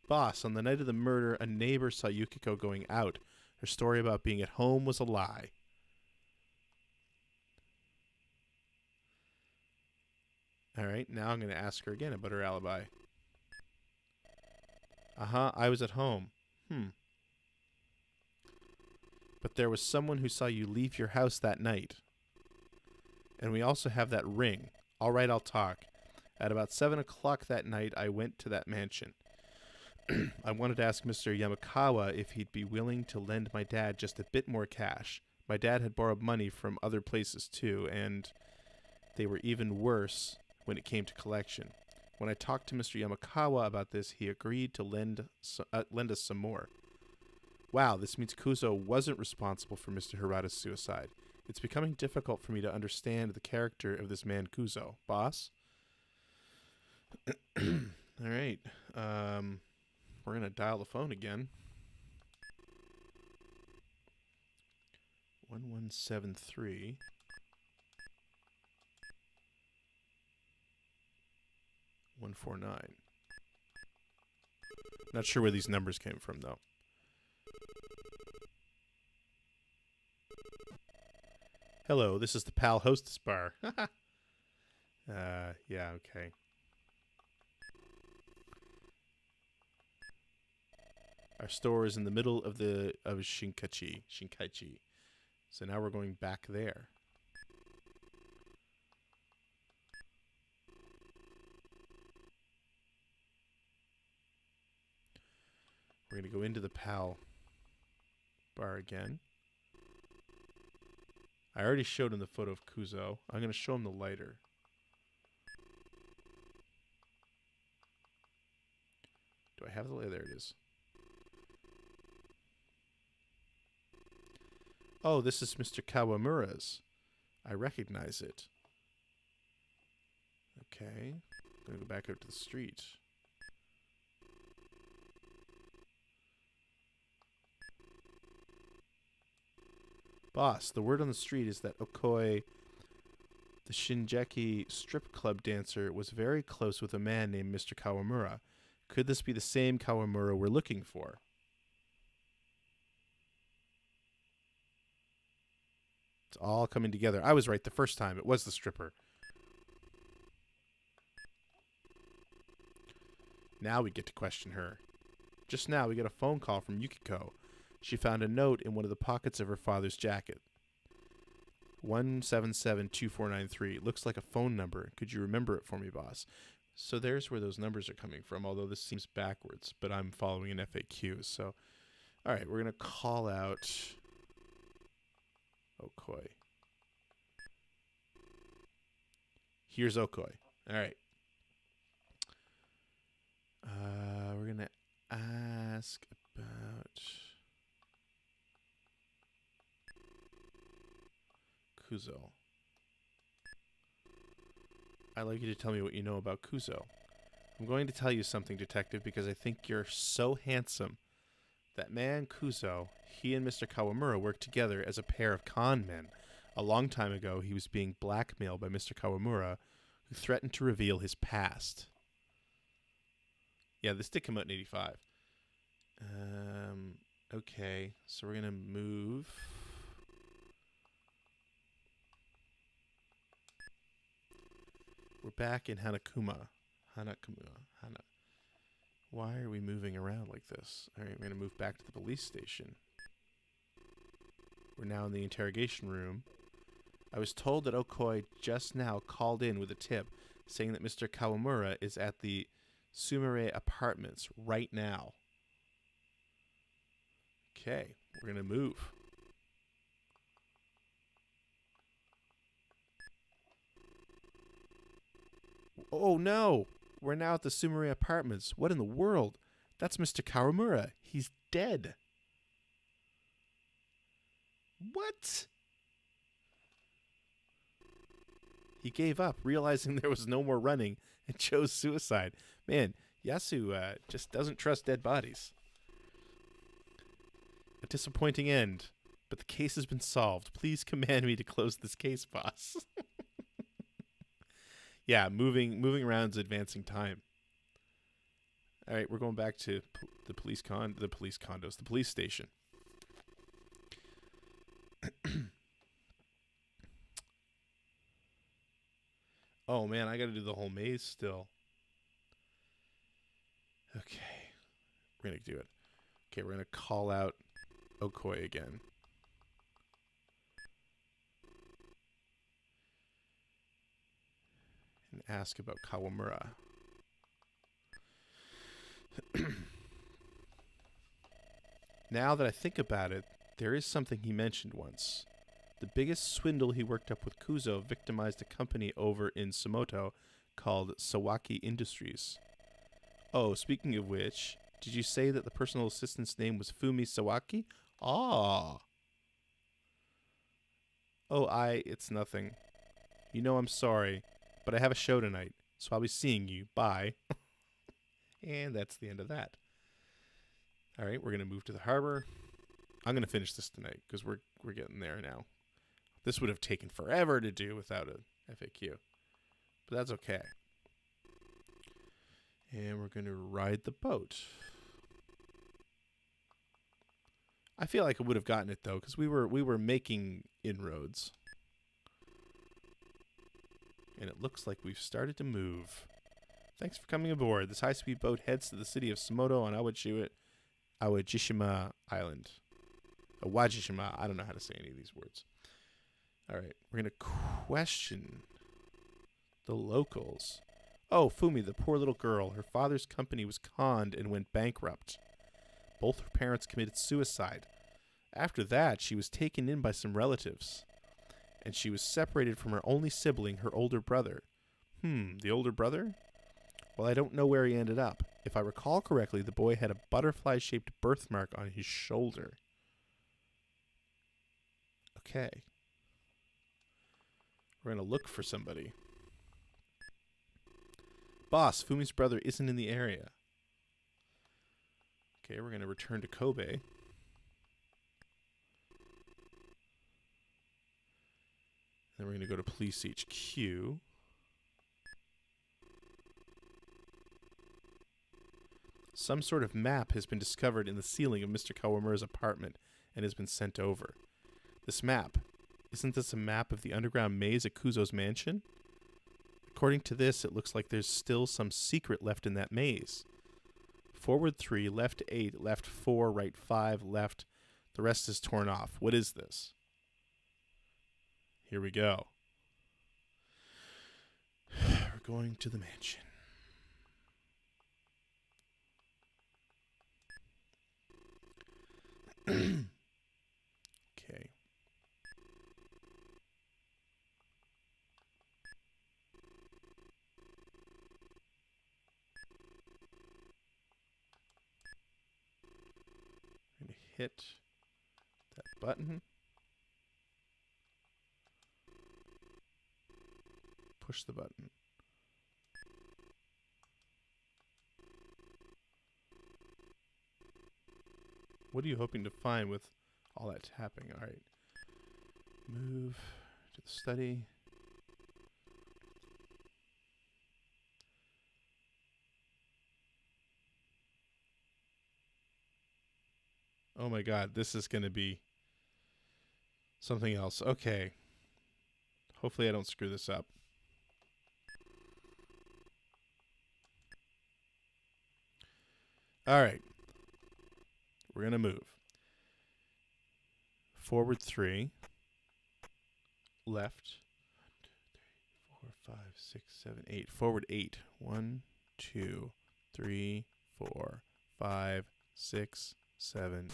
Boss, on the night of the murder, a neighbor saw Yukiko going out. Her story about being at home was a lie. All right, now I'm going to ask her again about her alibi. I was at home. But there was someone who saw you leave your house that night. And we also have that ring. All right, I'll talk. At about 7 o'clock that night, I went to that mansion. I wanted to ask Mr. Yamakawa if he'd be willing to lend my dad just a bit more cash. My dad had borrowed money from other places too, and they were even worse when it came to collection. When I talked to Mr. Yamakawa about this, he agreed to lend us some more. Wow, this means Kuzo wasn't responsible for Mr. Hirata's suicide. It's becoming difficult for me to understand the character of this man Kuzo. Boss? All right. We're going to dial the phone again. 1173. $149. Not sure where these numbers came from, though. Hello, this is the Pal Hostess Bar. Yeah, okay. Our store is in the middle of Shinkaichi. So now we're going back there. We're going to go into the Pal bar again. I already showed him the photo of Kuzo. I'm going to show him the lighter. Do I have the lighter? There it is. Oh, this is Mr. Kawamura's. I recognize it. Okay. I'm going to go back out to the street. Boss, the word on the street is that Okoi, the Shinjeki strip club dancer, was very close with a man named Mr. Kawamura. Could this be the same Kawamura we're looking for? It's all coming together. I was right the first time. It was the stripper. Now we get to question her. Just now we get a phone call from Yukiko. She found a note in one of the pockets of her father's jacket. 1772493. Looks like a phone number. Could you remember it for me, boss? So there's where those numbers are coming from, although this seems backwards, but I'm following an FAQ. So, all right, we're going to call out Okoi. Here's Okoi. All right. We're going to ask about Kuzo. I'd like you to tell me what you know about Kuzo. I'm going to tell you something, detective, because I think you're so handsome. That man Kuzo, he and Mr. Kawamura worked together as a pair of con men. A long time ago, he was being blackmailed by Mr. Kawamura, who threatened to reveal his past. Yeah, this did come out in 85. Okay, so we're going to move. We're back in Hanakuma. Why are we moving around like this? All right, we're going to move back to the police station. We're now in the interrogation room. I was told that Okoi just now called in with a tip saying that Mr. Kawamura is at the Sumire Apartments right now. Okay, we're going to move. Oh no! We're now at the Sumire Apartments. What in the world? That's Mr. Kawamura. He's dead. What? He gave up, realizing there was no more running, and chose suicide. Man, Yasu just doesn't trust dead bodies. A disappointing end, but the case has been solved. Please command me to close this case, boss. Yeah, moving around is advancing time. All right, we're going back to the police condos, the police station. Oh man, I got to do the whole maze still. Okay, we're gonna do it. Okay, we're gonna call out Okoi again. And ask about Kawamura. Now that I think about it, there is something he mentioned once. The biggest swindle he worked up with Kuzo victimized a company over in Samoto called Sawaki Industries. Oh, speaking of which, did you say that the personal assistant's name was Fumi Sawaki? Ah. Oh, it's nothing. You know I'm sorry, but I have a show tonight, so I'll be seeing you. Bye. And that's the end of that. All right, we're going to move to the harbor. I'm going to finish this tonight because we're getting there now. This would have taken forever to do without a FAQ, but that's okay. And we're going to ride the boat. I feel like I would have gotten it though because we were making inroads. And it looks like we've started to move. Thanks for coming aboard. This high-speed boat heads to the city of Samoto on Awajishima Island. Awajishima. I don't know how to say any of these words. All right. We're going to question the locals. Oh, Fumi, the poor little girl. Her father's company was conned and went bankrupt. Both her parents committed suicide. After that, she was taken in by some relatives. And she was separated from her only sibling, her older brother. The older brother? Well, I don't know where he ended up. If I recall correctly, the boy had a butterfly-shaped birthmark on his shoulder. Okay. We're going to look for somebody. Boss, Fumi's brother isn't in the area. Okay, we're going to return to Kobe. Then we're going to go to Police HQ. Some sort of map has been discovered in the ceiling of Mr. Kawamura's apartment and has been sent over. This map, isn't this a map of the underground maze at Kuzo's mansion? According to this, it looks like there's still some secret left in that maze. Forward 3, left 8, left 4, right 5, left. The rest is torn off. What is this? Here we go. We're going to the mansion. Okay. I'm going to hit that button. Push the button. What are you hoping to find with all that tapping? All right. Move to the study. Oh my god, this is going to be something else. Okay. Hopefully I don't screw this up. All right. We're going to move. Forward 3. Left. 1, 2, 3, 4, 5, 6, 7, 8. Forward 8. 1, 2, 3, 4, 5, 6, 7,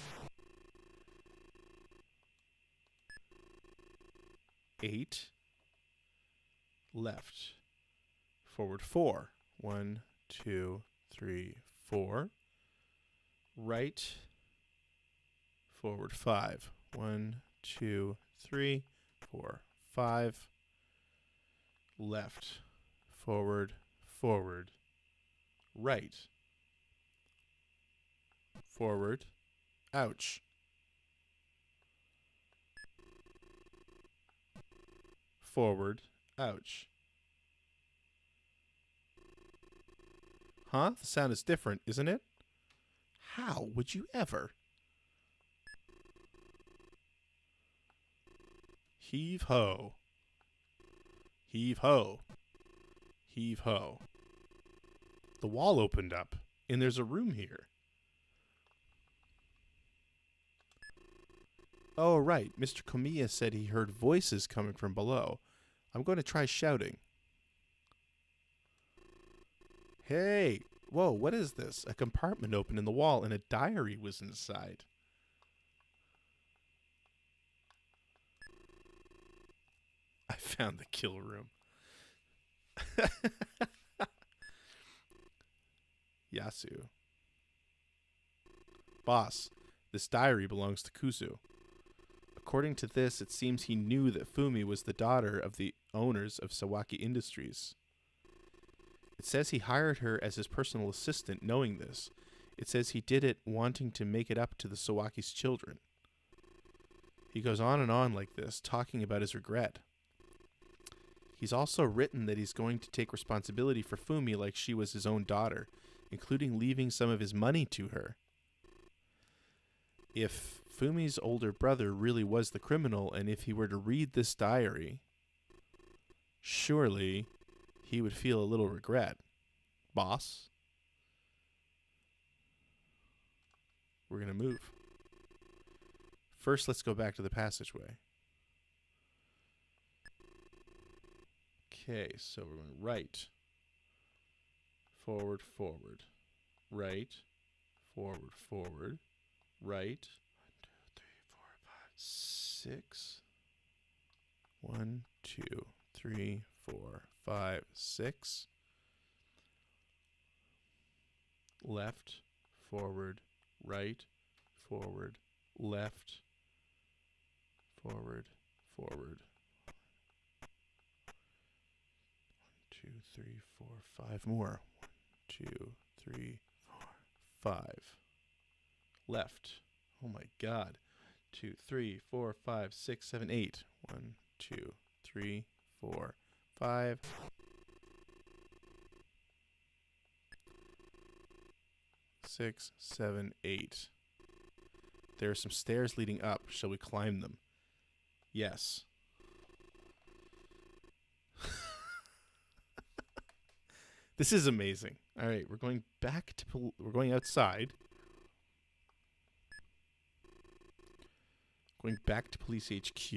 8. Left. Forward 4. 1, 2, 3, 4. Right. Forward 5. 1, 2, 3, 4, 5. Left. Forward. Forward. Right. Forward. Ouch. Forward. Ouch. Huh? The sound is different, isn't it? How would you ever? Heave ho. Heave ho. Heave ho. The wall opened up, and there's a room here. Oh, right. Mr. Komiya said he heard voices coming from below. I'm going to try shouting. Hey! Whoa, what is this? A compartment opened in the wall, and a diary was inside. I found the kill room. Yasu. Boss, this diary belongs to Kuzu. According to this, it seems he knew that Fumi was the daughter of the owners of Sawaki Industries. It says he hired her as his personal assistant knowing this. It says he did it wanting to make it up to the Sawaki's children. He goes on and on like this, talking about his regret. He's also written that he's going to take responsibility for Fumi like she was his own daughter, including leaving some of his money to her. If Fumi's older brother really was the criminal, and if he were to read this diary, surely he would feel a little regret. Boss? We're going to move. First, let's go back to the passageway. Okay, so we're going right. Forward, forward. Right. Forward, forward. Right. 1, 2, 3, 4, 5, 6. Left, forward, right, forward, left, forward, forward. 1, 2, 3, 4, 5 more. 1, 2, 3, 4, 5. Left. Oh my God. 2, 3, 4, 5, 6, 7, 8. 1, 2, 3, 4, 5. Six, 7, 8. There are some stairs leading up. Shall we climb them? Yes. This is amazing. All right, we're going back to we're going outside. Going back to police HQ.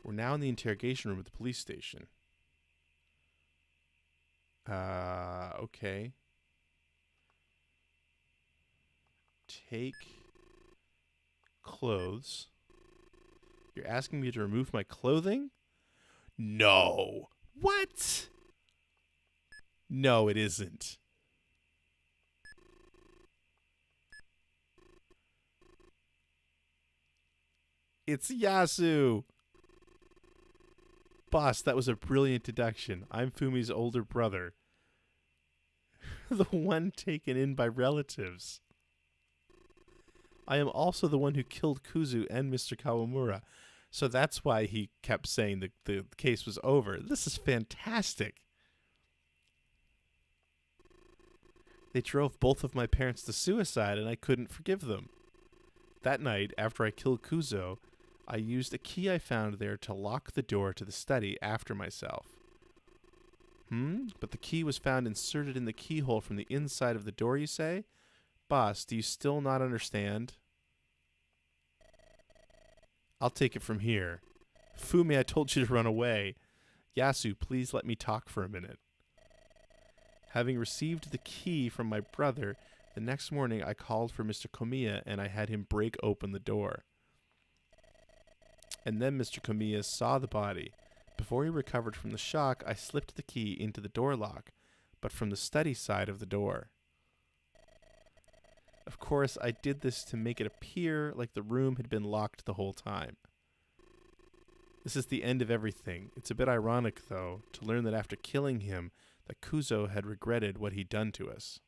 We're now in the interrogation room at the police station. Okay. Take clothes. You're asking me to remove my clothing? No. What? No, it isn't. It's Yasu. Boss, that was a brilliant deduction. I'm Fumi's older brother. The one taken in by relatives. I am also the one who killed Kuzu and Mr. Kawamura. So that's why he kept saying the case was over. This is fantastic. They drove both of my parents to suicide and I couldn't forgive them. That night, after I killed Kuzo, I used a key I found there to lock the door to the study after myself. But the key was found inserted in the keyhole from the inside of the door, you say? Boss, do you still not understand? I'll take it from here. Fumi, I told you to run away. Yasu, please let me talk for a minute. Having received the key from my brother, the next morning I called for Mr. Komiya and I had him break open the door. And then Mr. Komiya saw the body. Before he recovered from the shock, I slipped the key into the door lock, but from the study side of the door. Of course, I did this to make it appear like the room had been locked the whole time. This is the end of everything. It's a bit ironic, though, to learn that after killing him, that Kuzo had regretted what he'd done to us.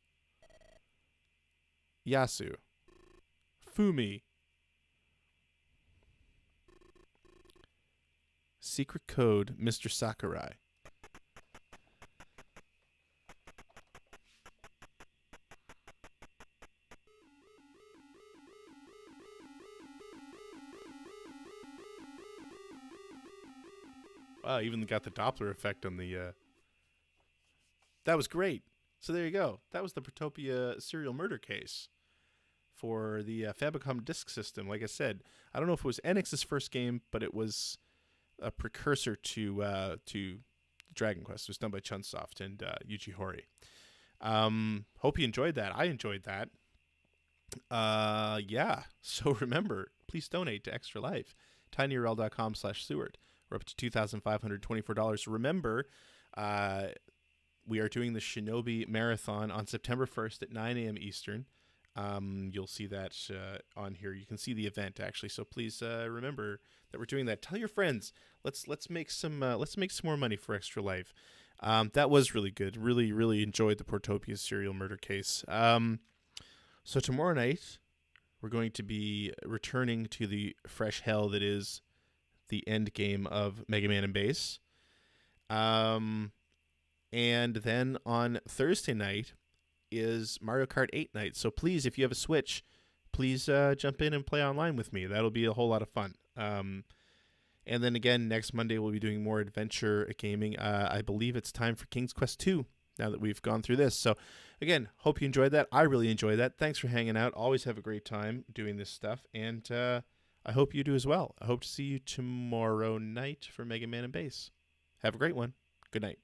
Yasu. Fumi. Secret code, Mr. Sakurai. Wow, even got the Doppler effect on the. That was great. So there you go. That was the Portopia serial murder case for the Famicom Disk System. Like I said, I don't know if it was Enix's first game, but it was a precursor to Dragon Quest. It was done by Chunsoft and Yuji Horii. Hope you enjoyed that. I enjoyed that. Yeah. So remember, please donate to Extra Life. tinyurl.com/Seward. We're up to $2,524. Remember, we are doing the Shinobi Marathon on September 1st at 9 a.m. Eastern. You'll see that on here. You can see the event actually. So please remember that we're doing that. Tell your friends. Let's make some more money for Extra Life. That was really good. Really enjoyed the Portopia serial murder case. So tomorrow night we're going to be returning to the fresh hell that is the end game of Mega Man and Bass. And then on Thursday night is Mario Kart 8 night. So please, if you have a Switch, please jump in and play online with me. That'll be a whole lot of fun. And then again, next Monday we'll be doing more adventure gaming. I believe it's time for King's Quest 2 now that we've gone through this. So again, hope you enjoyed that. I really enjoyed that. Thanks for hanging out. Always have a great time doing this stuff. And I hope you do as well. I hope to see you tomorrow night for Mega Man and Bass. Have a great one. Good night.